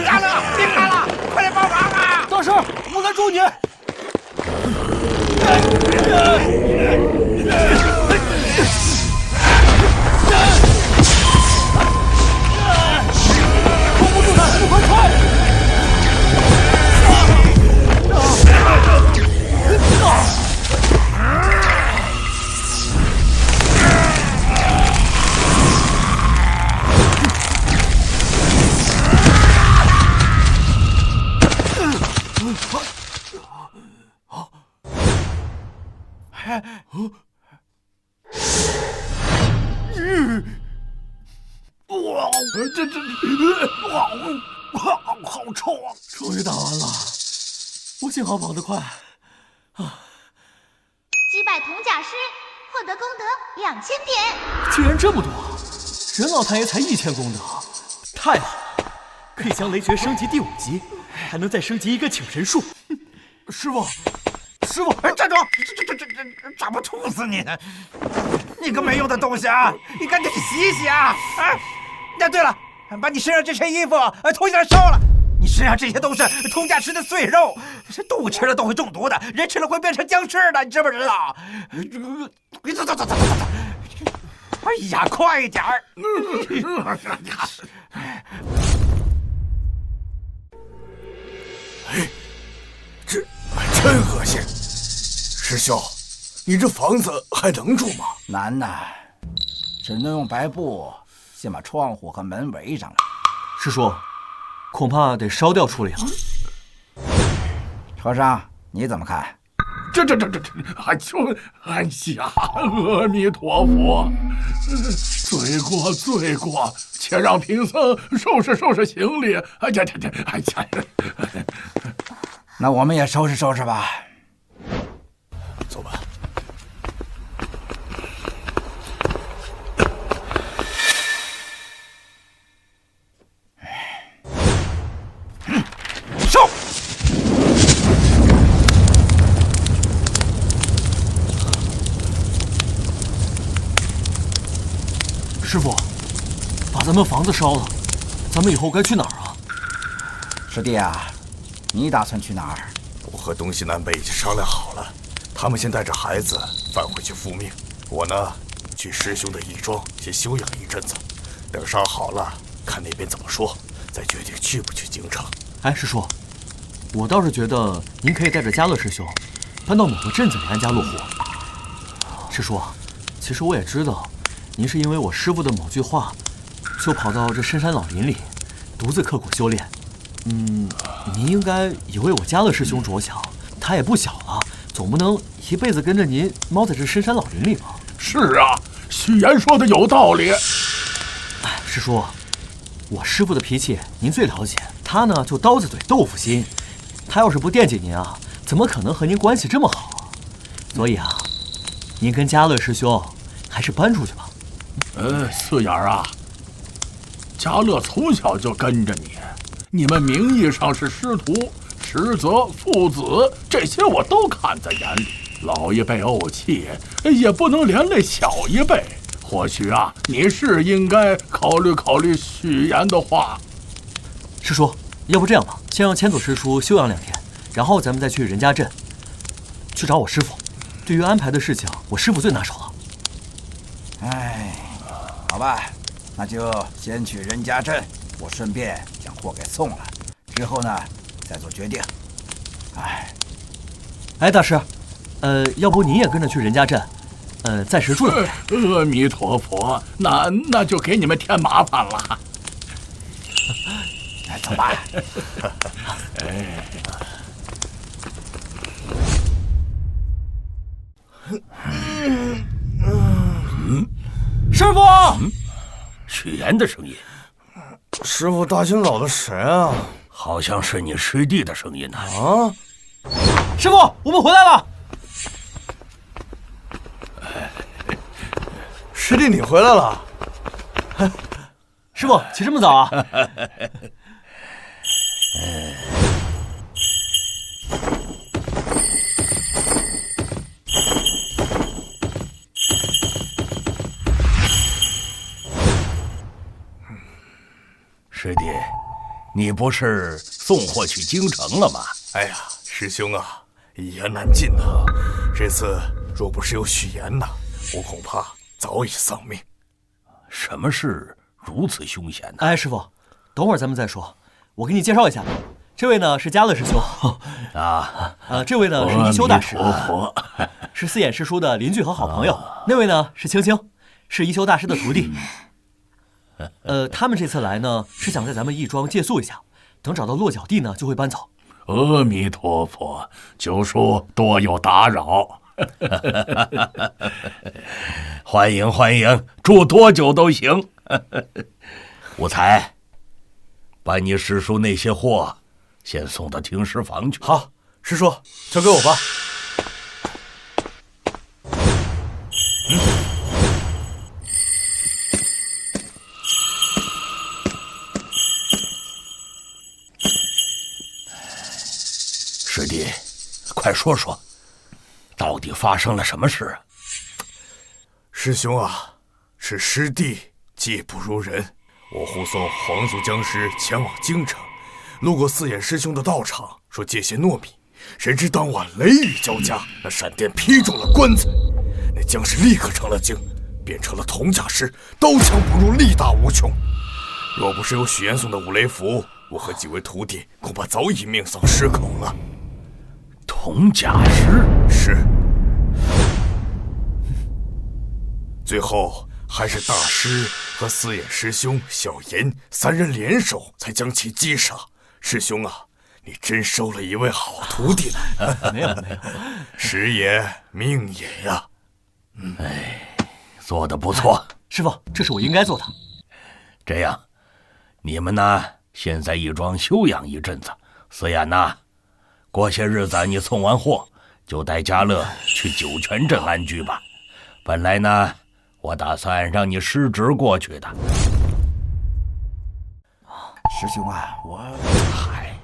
大乐，别看了，快来帮忙啊！大师，我来助你。控不住他，你快退！好臭啊！终于打完了，我幸好跑得快。击败铜甲师，获得功德2000点。居然这么多！任老太爷才1000功德，太好了，可以将雷诀升级第5级，还能再升级一个请神术。师傅，师傅，站住！这抓不吐死你！你个没用的东西啊！你赶紧去洗一洗啊！对了，把你身上这身衣服脱下来烧了。你身上这些都是铜甲师的碎肉，这动物吃了都会中毒的，人吃了会变成僵尸的，你知不知道？走！哎呀，快点儿！这真恶心！师兄，你这房子还能住吗？难呐，只能用白布先把窗户和门围上来。师叔，恐怕得烧掉处理了。和尚，你怎么看？哎呀，阿弥陀佛，罪过，且让贫僧收拾行李。哎呀，那我们也收拾吧。走吧。收！师傅，把咱们房子烧了，咱们以后该去哪儿啊？师弟啊，你打算去哪儿？我和东西南北已经商量好了，他们先带着孩子返回去复命，我呢去师兄的义庄先休养一阵子，等伤好了，看那边怎么说，再决定去不去京城。哎，师叔，我倒是觉得您可以带着嘉乐师兄搬到某个镇子里安家落户。师叔，其实我也知道，您是因为我师父的某句话，就跑到这深山老林里，独自刻苦修炼。您应该也为我嘉乐师兄着想，他也不小了，总不能一辈子跟着您猫在这深山老林里吧？是啊，许言说的有道理。哎，师叔，我师父的脾气您最了解，他呢就刀子嘴豆腐心，他要是不惦记您啊，怎么可能和您关系这么好啊？所以啊，您跟嘉乐师兄还是搬出去吧。四眼啊，嘉乐从小就跟着你，你们名义上是师徒，实则父子，这些我都看在眼里。老一辈怄气，也不能连累小一辈。或许啊，你是应该考虑许言的话。师叔，要不这样吧，先让千左师叔休养2天，然后咱们再去任家镇去找我师父。对于安排的事情，我师父最拿手了。哎，好吧，那就先去任家镇，我顺便将货给送了，之后呢再做决定。哎，大师，要不您也跟着去任家镇，暂时住2天。阿弥陀佛，那就给你们添麻烦了。走吧。师傅，许言的声音。师傅，大清早的谁啊？好像是你师弟的声音呢。啊！师傅，我们回来了。师弟，你回来了。师傅，起这么早啊？你不是送货去京城了吗？哎呀，师兄啊，一言难尽呐。这次若不是有许言呐，我恐怕早已丧命。什么事如此凶险呢？哎，师傅，等会儿咱们再说。我给你介绍一下吧，这位呢是嘉乐师兄。这位呢是一休大师，是四眼师叔的邻居和好朋友。那位呢是青青，是一休大师的徒弟。他们这次来呢是想在咱们义庄借宿一下，等找到落脚地呢就会搬走。阿弥陀佛，九叔多有打扰。欢迎欢迎，住多久都行。武才，把你师叔那些货先送到停尸房去。好，师叔，交给我吧。师弟，快说说，到底发生了什么事啊？师兄啊，是师弟技不如人，我护送皇族僵尸前往京城，路过四眼师兄的道场，说借些糯米，谁知当晚雷雨交加，那闪电劈中了棺材，那僵尸立刻成了精，变成了铜甲尸，刀枪不入，力大无穷。若不是有许岩送的五雷符，我和几位徒弟恐怕早已命丧狮口了。铜甲尸是，最后还是大师和四眼师兄小严三人联手才将其击杀。师兄啊，你真收了一位好徒弟了。没有，时也命也呀。做得不错。师傅，这是我应该做的。这样，你们呢，先在义庄休养一阵子。思妍呐，过些日子你送完货，就带嘉乐去酒泉镇安居吧。本来呢，我打算让你失职过去的。师兄啊，嗨，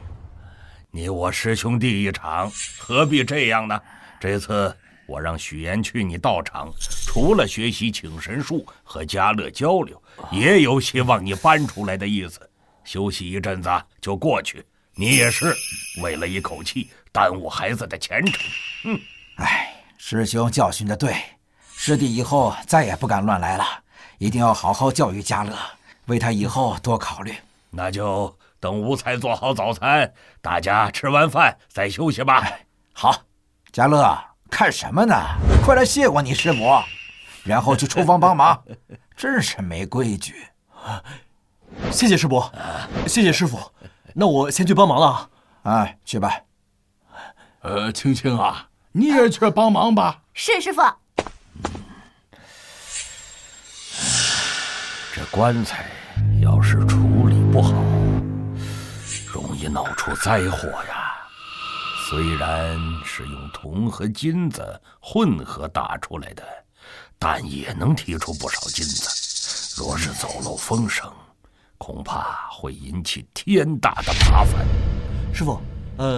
你我师兄弟一场，何必这样呢？这次我让许岩去你道场，除了学习请神术和嘉乐交流，也有希望你搬出来的意思。休息一阵子就过去，你也是为了一口气耽误孩子的前程。师兄教训得对，师弟以后再也不敢乱来了，一定要好好教育嘉乐，为他以后多考虑。那就等吴才做好早餐，大家吃完饭再休息吧。好，嘉乐，看什么呢？快来谢过你师母，然后去厨房帮忙。真是没规矩。谢谢师伯，谢谢师傅。那我先去帮忙了啊。去吧。青青啊，你也去帮忙吧。是师傅。这棺材要是处理不好，容易闹出灾祸呀。虽然是用铜和金子混合打出来的，但也能提出不少金子。若是走漏风声，恐怕会引起天大的麻烦。师傅，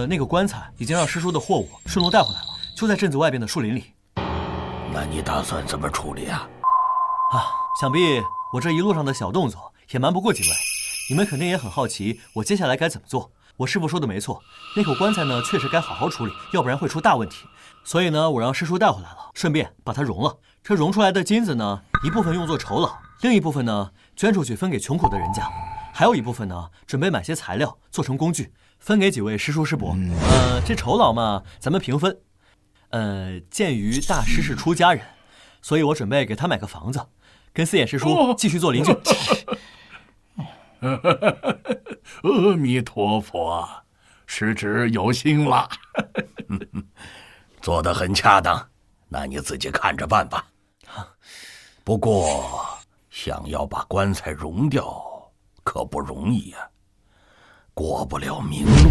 那个棺材已经让师叔的货物顺路带回来了，就在镇子外边的树林里。那你打算怎么处理啊？想必我这一路上的小动作也瞒不过几位，你们肯定也很好奇我接下来该怎么做。我师傅说的没错，那口棺材呢确实该好好处理，要不然会出大问题。所以呢，我让师叔带回来了，顺便把它熔了。这熔出来的金子呢，一部分用作酬劳，另一部分呢捐出去分给穷苦的人家，还有一部分呢准备买些材料做成工具，分给几位师叔师伯。这酬劳嘛，咱们平分。鉴于大师是出家人，所以我准备给他买个房子，跟四眼师叔继续做邻居。阿弥陀佛，师侄有心了。做得很恰当，那你自己看着办吧。不过想要把棺材熔掉可不容易啊，过不了明路。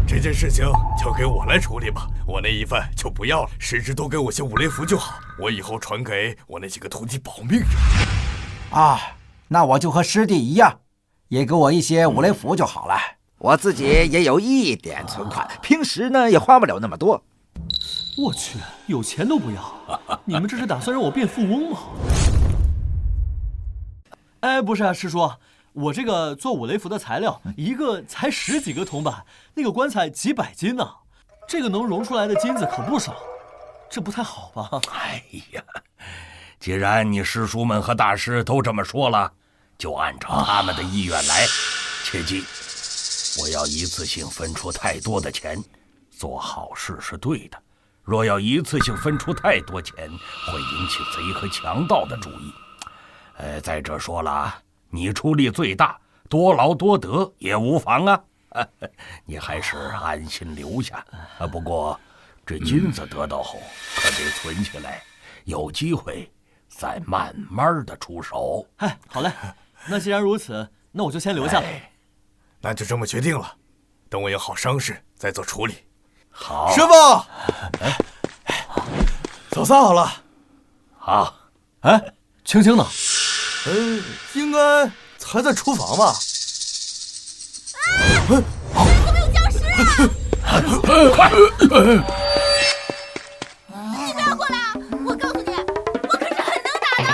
这件事情交给我来处理吧，我那一份就不要了，师侄多给我些五雷符就好，我以后传给我那几个徒弟保命用。那我就和师弟一样，也给我一些五雷符就好了。我自己也有一点存款，平时呢也花不了那么多。我去，有钱都不要，你们这是打算让我变富翁吗？不是啊，师叔，我这个做五雷符的材料，一个才10几个铜板，那个棺材几百斤呢，这个能熔出来的金子可不少，这不太好吧？哎呀，既然你师叔们和大师都这么说了，就按照他们的意愿来。切记，我要一次性分出太多的钱，做好事是对的。若要一次性分出太多钱，会引起贼和强盗的注意。再者说了，你出力最大，多劳多得也无妨啊。你还是安心留下。不过，这金子得到后可得存起来，有机会再慢慢的出手。哎，好嘞，那既然如此，那我就先留下了。那就这么决定了，等我有好伤势再做处理。好，师傅，走散好了。好，哎，青青呢？应该还在厨房吧。怎么有僵尸啊！快！你不要过来啊！我告诉你，我可是很能打的。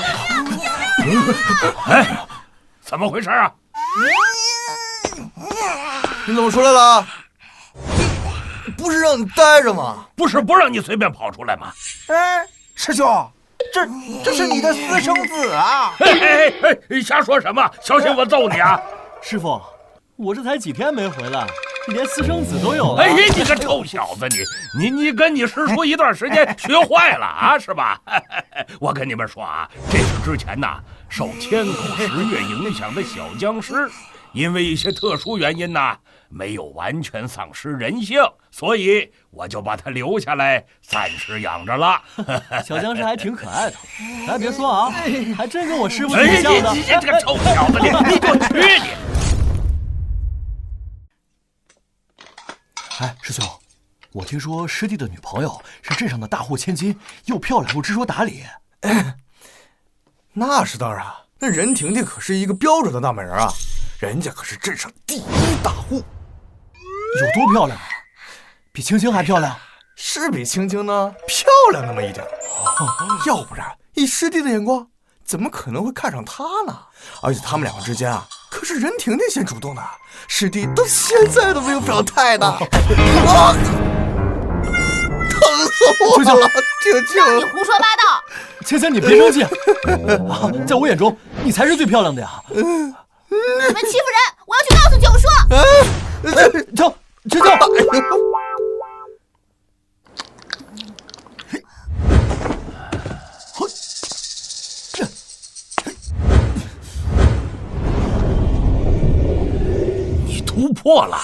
救命！哎，怎么回事啊？你怎么出来了？不是让你待着吗？不是不让你随便跑出来吗？哎，师兄，这是你的私生子啊！哎，瞎说什么？小心我揍你啊！师傅，我这才几天没回来，你连私生子都有了？哎，你个臭小子，你跟你师叔一段时间学坏了啊，是吧？我跟你们说啊，这是之前呐受千狗十月影响的小僵尸，因为一些特殊原因呐，没有完全丧失人性，所以我就把它留下来，暂时养着了。小僵尸还挺可爱的，哎，别说啊，还真跟我师傅挺像的。你这个臭小子，你给我去你！哎，师兄，我听说师弟的女朋友是镇上的大户千金，又漂亮又知说打理。那是当然，那任婷婷可是一个标准的大美人啊，人家可是镇上第1大户。有多漂亮？比青青还漂亮？是比青青呢漂亮那么一点，要不然以师弟的眼光，怎么可能会看上她呢？而且他们两个之间啊，可是任婷婷先主动的，师弟到现在都没有表态呢。啊！疼死我了，青青！让你胡说八道！青青，你别生气。在我眼中，你才是最漂亮的呀。你们欺负人，我要去告诉九叔。走，青青。你突破了，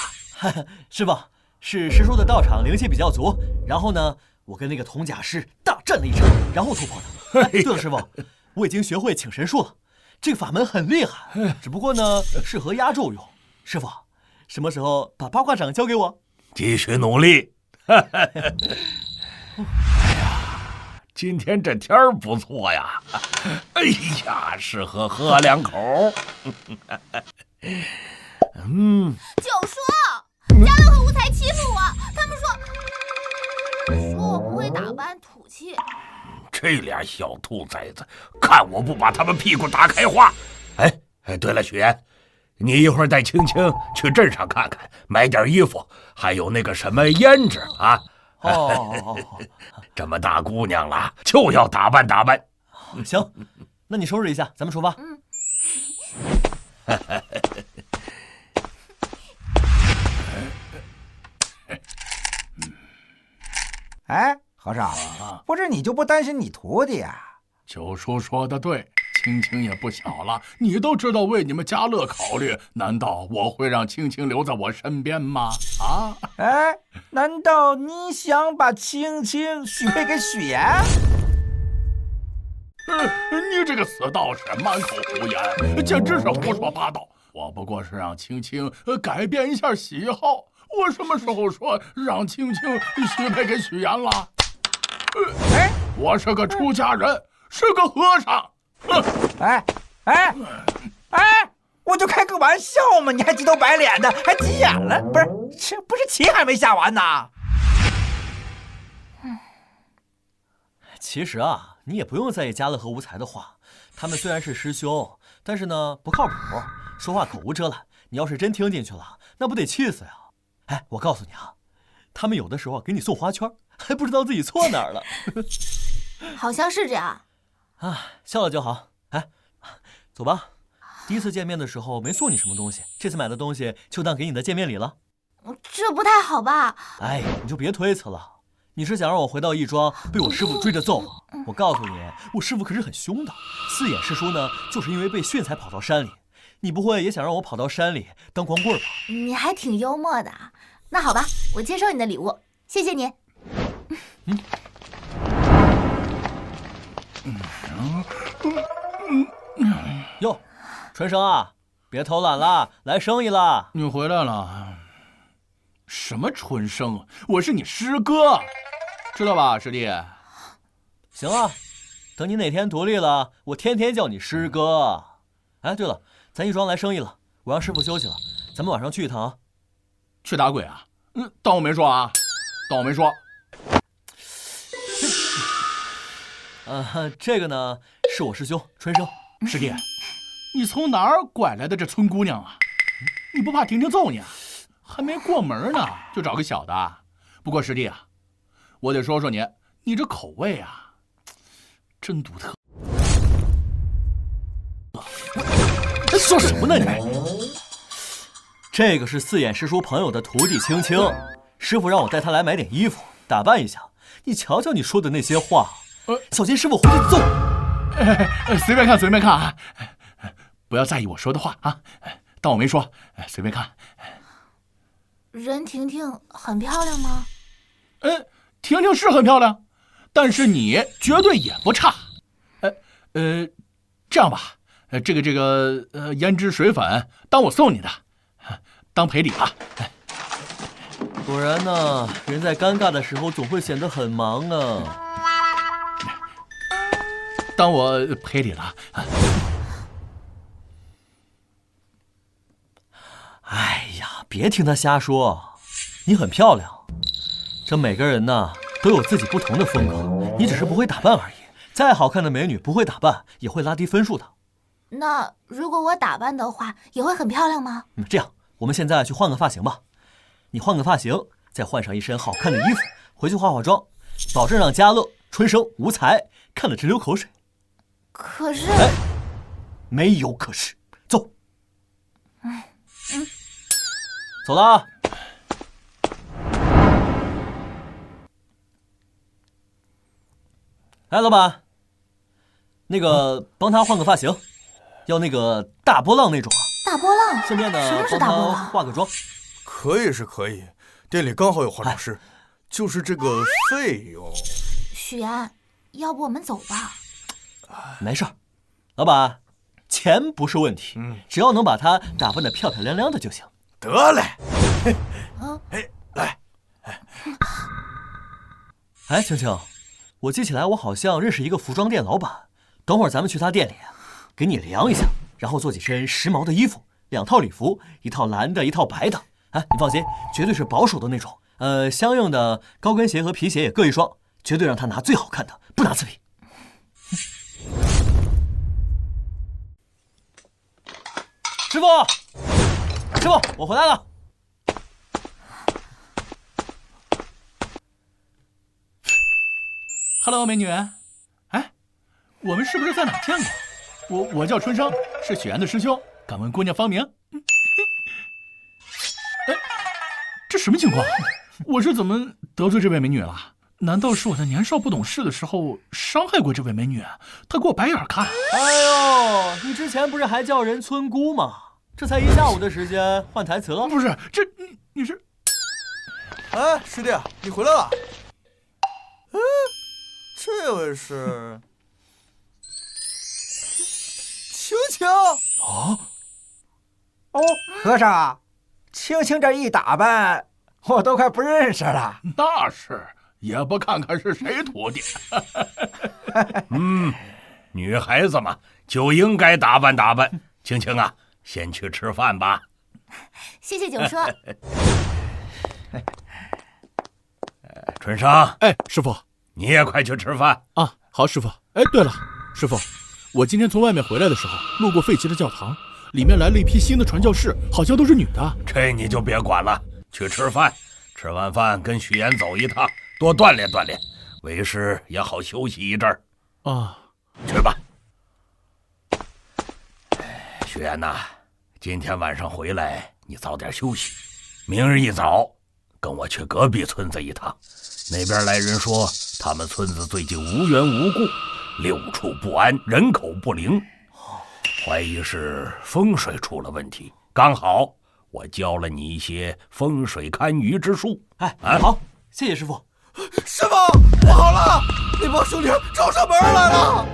师傅，是师叔的道场灵气比较足，然后呢，我跟那个铜甲师大战了一场，然后突破的。哎，对了，师傅，我已经学会请神术了，这个法门很厉害，只不过呢，适合压轴用。师傅，什么时候把八卦掌交给我？继续努力。哎呀，今天这天儿不错呀！哎呀，适合喝2口。九叔，家乐和吴才欺负我，他们说我不会打扮土气。这俩小兔崽子，看我不把他们屁股打开花！哎，对了，许言，你一会儿带青青去镇上看看，买点衣服，还有那个什么胭脂啊。哦，这么大姑娘了，就要打扮打扮。行，那你收拾一下，咱们出发。哎，和尚，不是你就不担心你徒弟呀？九叔说的对，青青也不小了，你都知道为你们家乐考虑，难道我会让青青留在我身边吗？啊？哎，难道你想把青青许配给许言？你这个死道士，满口胡言，简直是胡说八道！我不过是让青青改变一下喜好，我什么时候说让青青许配给许言了？我是个出家人，是个和尚。哎，我就开个玩笑嘛，你还急头白脸的，还急眼了？不是棋还没下完呢。其实啊，你也不用在意家乐和无才的话，他们虽然是师兄，但是呢不靠谱，说话口无遮拦。你要是真听进去了，那不得气死呀！哎，我告诉你啊，他们有的时候给你送花圈，还不知道自己错哪儿了。好像是这样。啊，笑了就好。哎，走吧。第一次见面的时候没送你什么东西，这次买的东西就当给你的见面礼了。这不太好吧？哎，你就别推辞了。你是想让我回到义庄被我师傅追着揍吗？我告诉你，我师傅可是很凶的。四眼师叔呢，就是因为被训才跑到山里。你不会也想让我跑到山里当光棍吧？你还挺幽默的。那好吧，我接受你的礼物，谢谢你。哟，春生啊，别偷懒了，来生意了。你回来了？什么春生？我是你师哥，知道吧，师弟？行啊，等你哪天独立了，我天天叫你师哥。哎，对了，咱义庄来生意了，我让师傅休息了，咱们晚上去一趟啊。去打鬼啊？当我没说啊，当我没说。这个呢是我师兄春生。师弟，你从哪儿拐来的这村姑娘啊？你不怕婷婷揍你啊？还没过门呢，就找个小的。不过师弟啊，我得说说你，你这口味啊，真独特。说什么呢你？这个是四眼师叔朋友的徒弟青青，师傅让我带他来买点衣服打扮一下。你瞧瞧你说的那些话，小心师傅回去揍。随便看随便看啊，不要在意我说的话啊，当我没说，随便看。任婷婷很漂亮吗？婷婷是很漂亮，但是你绝对也不差。这样吧，这个胭脂水粉当我送你的，当赔礼吧。果然呢，人在尴尬的时候总会显得很忙啊。当我赔礼了。哎呀，别听他瞎说，你很漂亮。这每个人呢都有自己不同的风格，你只是不会打扮而已。再好看的美女不会打扮也会拉低分数的。那如果我打扮的话，也会很漂亮吗？这样，我们现在去换个发型吧。你换个发型，再换上一身好看的衣服，回去化化妆，保证让嘉乐、春生、无才看得直流口水。可是，没有可是，走。走了。哎，老板，那个帮他换个发型，要那个大波浪那种啊。大波浪？顺便呢，什么是大波浪？化个妆。可以是可以，店里刚好有化妆师，就是这个费用。许安，要不我们走吧？没事儿，老板，钱不是问题，只要能把她打扮得漂漂亮亮的就行。得嘞。来。哎，青青，我记起来，我好像认识一个服装店老板，等会儿咱们去他店里，给你量一下，然后做几身时髦的衣服，2套礼服，一套蓝的，一套白的。哎，你放心，绝对是保守的那种。相应的高跟鞋和皮鞋也各一双，绝对让他拿最好看的，不拿次品。师傅，我回来了。Hello， 美女。哎，我们是不是在哪见过？我叫春生，是许安的师兄，敢问姑娘芳名？哎，这什么情况？我是怎么得罪这位美女了？难道是我在年少不懂事的时候伤害过这位美女？她给我白眼看。哎呦，你之前不是还叫人村姑吗？这才1下午的时间，换台词了？不是，这你是？哎，师弟，你回来了。这位是青青。哦，和尚，青青这一打扮，我都快不认识了。那是，也不看看是谁徒弟。女孩子嘛，就应该打扮打扮。青青啊，先去吃饭吧。谢谢九叔。春生，哎，师傅，你也快去吃饭啊！好，师傅。哎，对了，师傅，我今天从外面回来的时候，路过废弃的教堂，里面来了一批新的传教士，好像都是女的。这你就别管了，去吃饭。吃完饭跟许岩走一趟，多锻炼锻炼，为师也好休息一阵儿。啊，去吧。许岩呐，今天晚上回来你早点休息，明日一早跟我去隔壁村子一趟。那边来人说，他们村子最近无缘无故六处不安，人口不灵，怀疑是风水出了问题。刚好我教了你一些风水堪舆之术。好，谢谢师傅。师傅，不好了，那帮兄弟找上门来了。